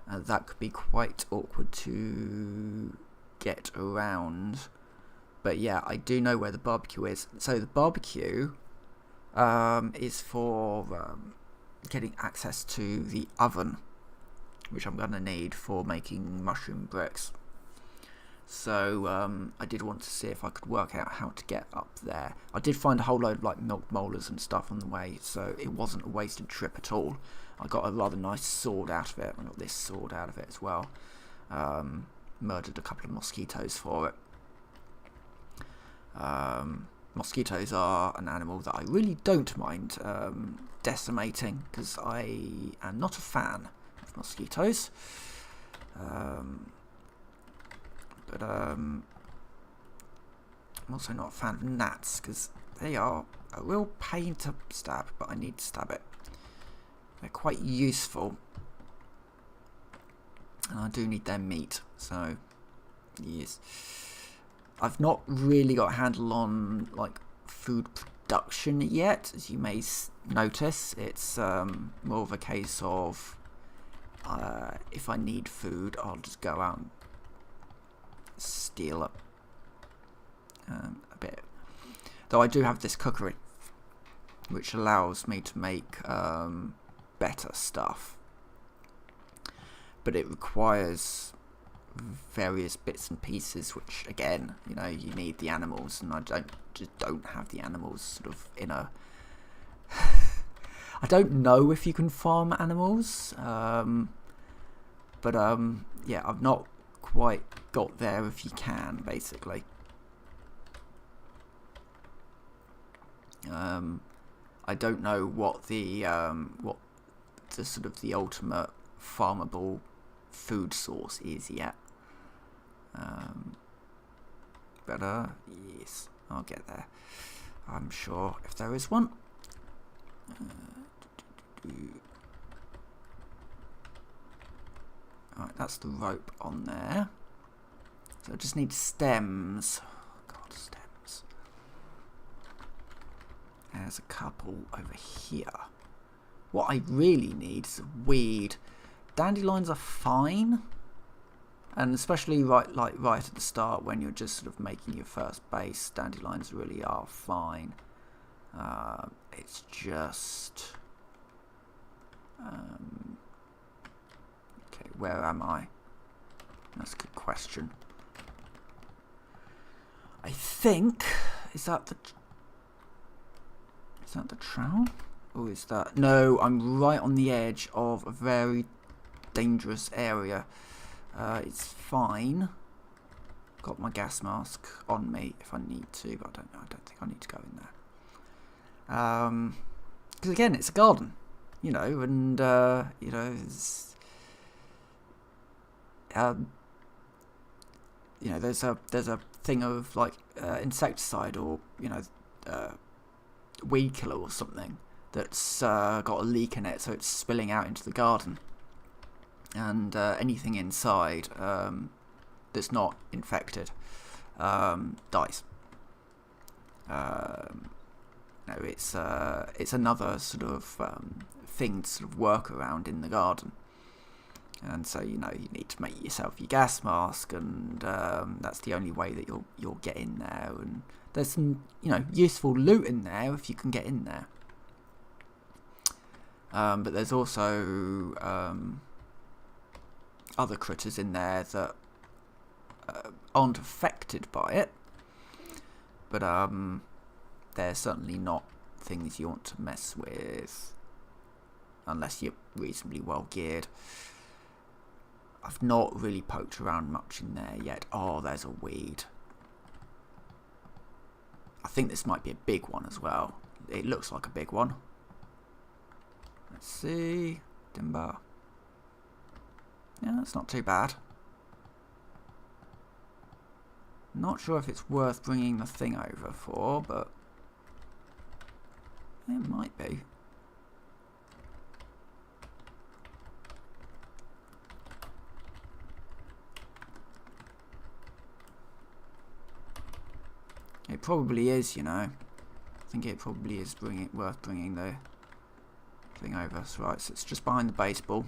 That could be quite awkward to get around. But yeah, I do know where the barbecue is. So the barbecue is for getting access to the oven, which I'm going to need for making mushroom bricks. So I did want to see if I could work out how to get up there. I did find a whole load of like milk molars and stuff on the way, so it wasn't a wasted trip at all. I got a rather nice sword out of it. I got this sword out of it as well. Murdered a couple of mosquitoes for it. Mosquitoes are an animal that I really don't mind decimating, because I am not a fan of mosquitoes. But I'm also not a fan of gnats, because they are a real pain to stab, but I need to stab it. They're quite useful, and I do need their meat, so yes. I've not really got a handle on like food production yet, as you may notice. It's more of a case of if I need food, I'll just go out and steal up a bit. Though I do have this cookery, which allows me to make better stuff, but it requires various bits and pieces, which again, you know, you need the animals, and I don't have the animals sort of in a I don't know if you can farm animals, but yeah, I've not quite got there if you can, basically. I don't know what the sort of the ultimate farmable food source is yet. But yes, I'll get there, I'm sure, if there is one. Alright, that's the rope on there. So I just need stems. Oh God, stems. There's a couple over here. What I really need is a weed. Dandelions are fine, and especially right at the start when you're just sort of making your first base, dandelions really are fine. It's just okay, where am I? That's a good question. I think is that the trowel? Or is that... No, I'm right on the edge of a very dangerous area. It's fine. Got my gas mask on me if I need to, but I don't know. I don't think I need to go in there. Because again, it's a garden, you know, and you know, it's, you know, there's a thing of like insecticide or, you know, weed killer or something that's got a leak in it, so it's spilling out into the garden, and anything inside that's not infected dies. No, it's another sort of thing to sort of work around in the garden, and so you know you need to make yourself your gas mask, and that's the only way that you'll get in there. And there's some, you know, useful loot in there if you can get in there. But there's also other critters in there that aren't affected by it, but they're certainly not things you want to mess with unless you're reasonably well geared. I've not really poked around much in there yet. Oh, there's a weed. I think this might be a big one as well. It looks like a big one. Let's see. Timber. Yeah, that's not too bad. Not sure if it's worth bringing the thing over for, but it might be. It probably is, you know. I think it probably is worth bringing the thing over. So, right, so it's just behind the baseball.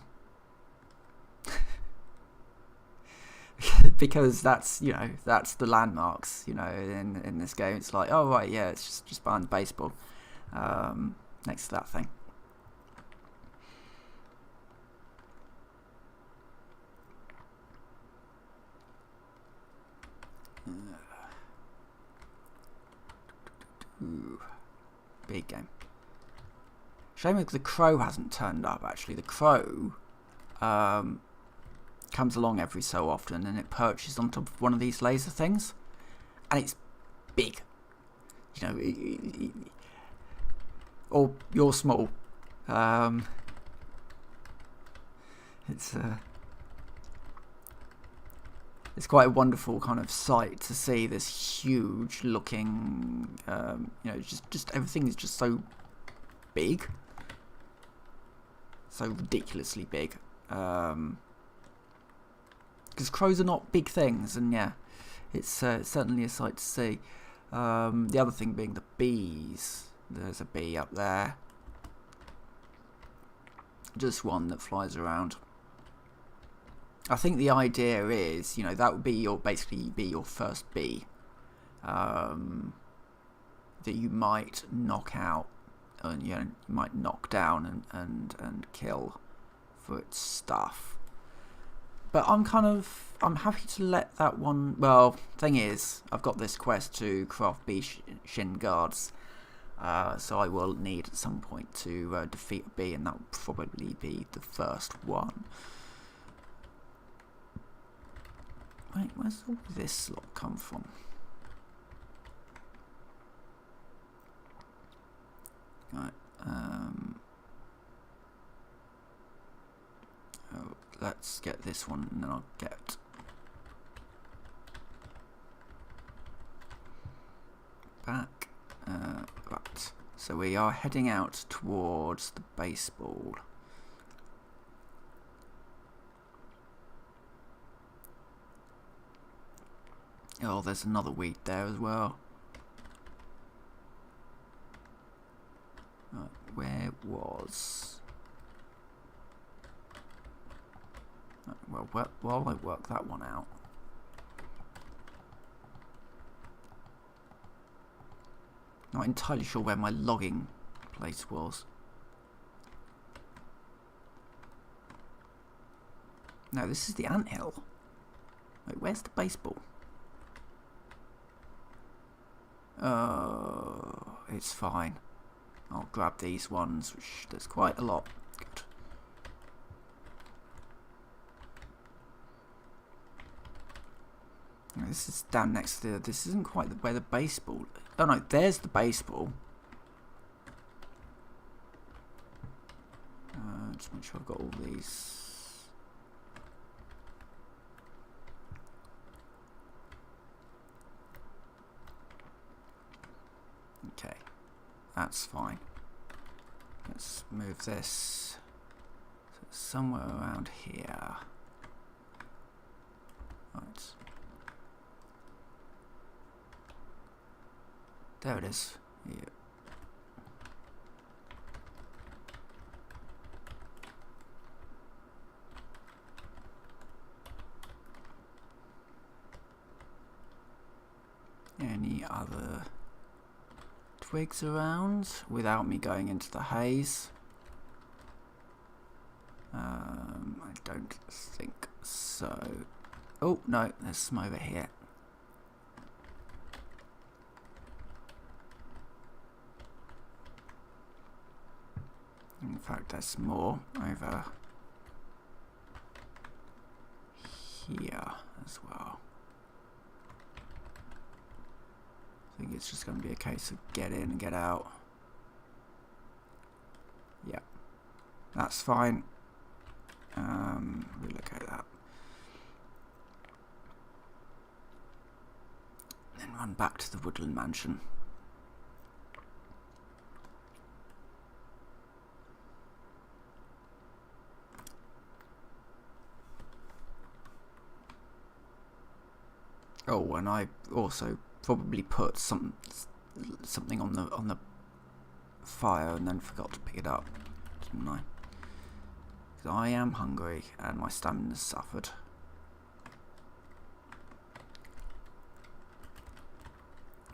Because that's, you know, that's the landmarks, you know, in this game. It's like, oh right, yeah, it's just behind the baseball, next to that thing. Ooh, big game. Shame the crow hasn't turned up. Actually, the crow comes along every so often, and it perches on top of one of these laser things, and it's big. You know, or you're small. It's quite a wonderful kind of sight to see this huge looking, you know, just everything is just so big, so ridiculously big. Because crows are not big things, and yeah, it's certainly a sight to see. The other thing being the bees. There's a bee up there. Just one that flies around. I think the idea is, you know, that would be basically your first bee that you might knock out, and you know, you might knock down and kill for its stuff. But I'm happy to let that one. Well, thing is, I've got this quest to craft bee shin guards, so I will need at some point to defeat a bee, and that will probably be the first one. Wait, where's all this lot come from? Right. Oh, let's get this one, and then I'll get back. Right. So we are heading out towards the baseball. Oh, there's another weed there as well. Right, where was... Well, while I work that one out... Not entirely sure where my logging place was. No, this is the anthill. Wait, where's the baseball? Oh, it's fine. I'll grab these ones, which there's quite a lot. Good. This is down next to this isn't quite where the baseball... Oh no, there's the baseball. Just make sure I've got all these... Okay, that's fine. Let's move this somewhere around here. Right. There it is. Yeah. Any other twigs around without me going into the haze? I don't think So, oh no, there's some over here. In fact, there's more over here as well. I think it's just going to be a case of get in and get out. Yeah, that's fine. Relocate that. Then run back to the woodland mansion. Oh, and I also probably put something on the fire and then forgot to pick it up, didn't I? Because I am hungry and my stamina's suffered.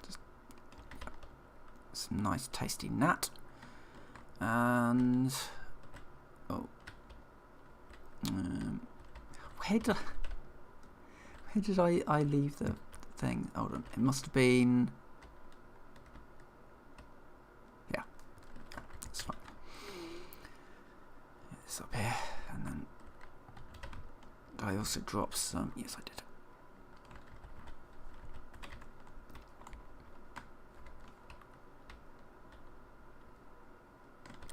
Just some nice tasty nat. And oh, where did I leave the thing? Hold on, it must have been. Yeah, it's fine. It's up here, and then I also dropped some. Yes, I did.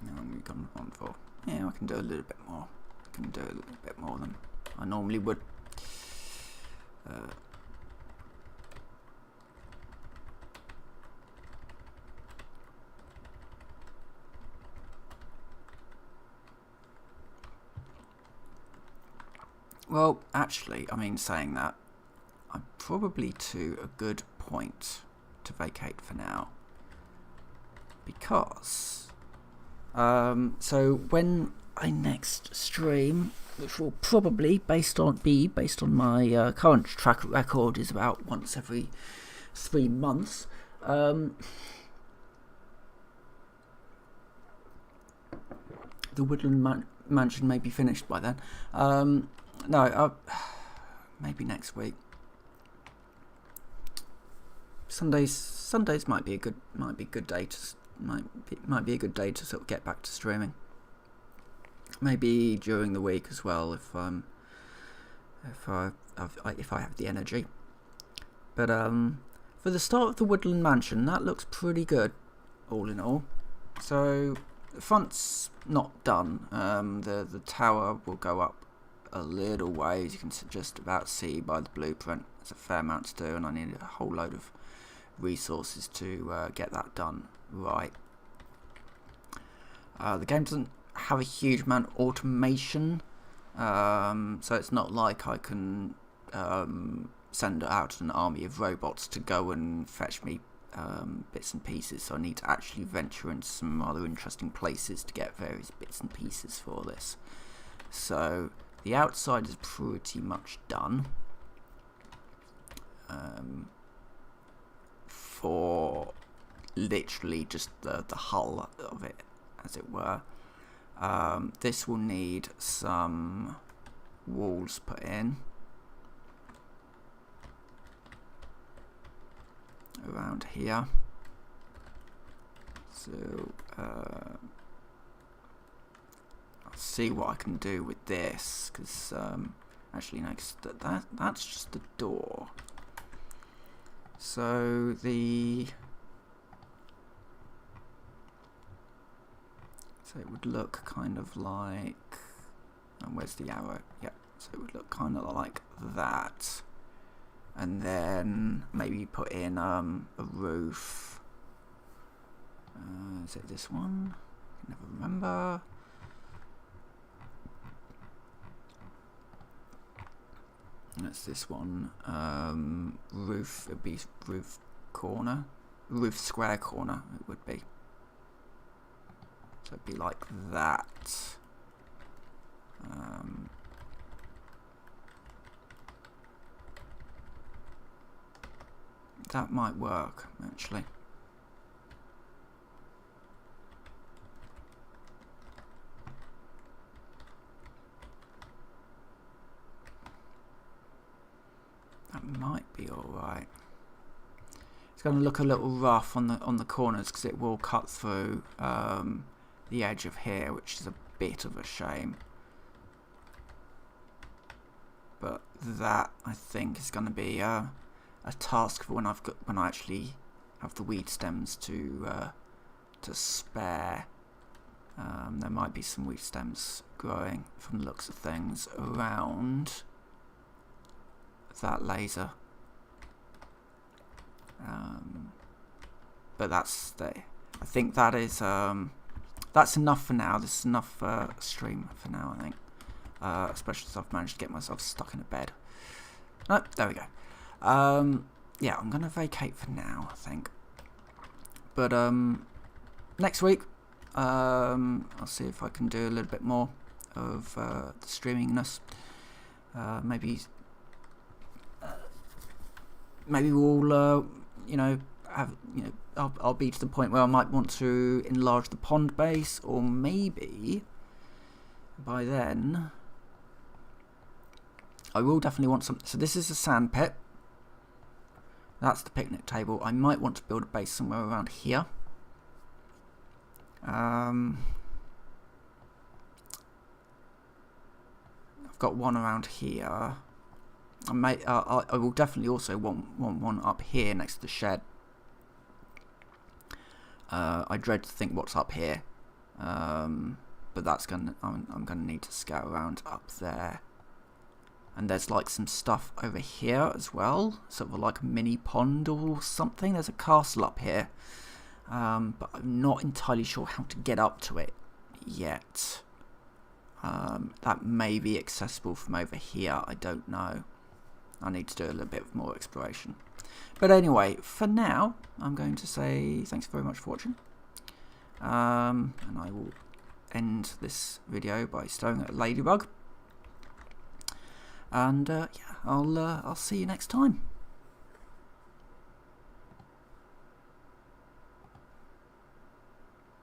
How long have we gone on for? Yeah, I can do a little bit more. I can do a little bit more than I normally would. Well, actually, I mean, saying that, I'm probably to a good point to vacate for now. Because, so when I next stream, which will probably based on my current track record, is about once every 3 months. The woodland mansion may be finished by then. No, maybe next week. Sundays might be a good day to a good day to sort of get back to streaming. Maybe during the week as well if I have the energy. But for the start of the woodland mansion, that looks pretty good, all in all. So the front's not done. The tower will go up a little way, as you can just about see by the blueprint. There's a fair amount to do, and I need a whole load of resources to get that done right. The game doesn't have a huge amount of automation, so it's not like I can send out an army of robots to go and fetch me bits and pieces, so I need to actually venture into some rather interesting places to get various bits and pieces for this. So the outside is pretty much done for literally just the hull of it, as it were. This will need some walls put in around here. So I'll see what I can do with this, because actually no, that's just the door. So it would look kind of like, and where's the arrow? Yeah, so it would look kind of like that, and then maybe put in a roof. Is it this one? I can never remember. That's this one. Roof, it'd be roof corner, roof square corner. It would be. So it'd be like that. That might work, actually. That might be alright. It's going to look a little rough on the corners because it will cut through the edge of here, which is a bit of a shame. But that, I think, is going to be a task for when I actually have the weed stems to spare. There might be some weed stems growing from the looks of things around that laser. But I think that is that's enough for now. This is enough stream for now, I think. Especially as I've managed to get myself stuck in a bed. Oh, there we go. Yeah, I'm going to vacate for now, I think. But next week, I'll see if I can do a little bit more of the streamingness. Maybe we'll, I'll be to the point where I might want to enlarge the pond base, or maybe by then I will definitely want some. So this is a sand pit. That's the picnic table. I might want to build a base somewhere around here. I've got one around here. I will definitely also want one up here next to the shed. I dread to think what's up here, but that's I'm gonna need to scout around up there. And there's like some stuff over here as well, sort of like a mini pond or something. There's a castle up here, but I'm not entirely sure how to get up to it yet. That may be accessible from over here, I don't know. I need to do a little bit more exploration. But anyway, for now, I'm going to say thanks very much for watching. And I will end this video by staring at a ladybug. And yeah, I'll see you next time.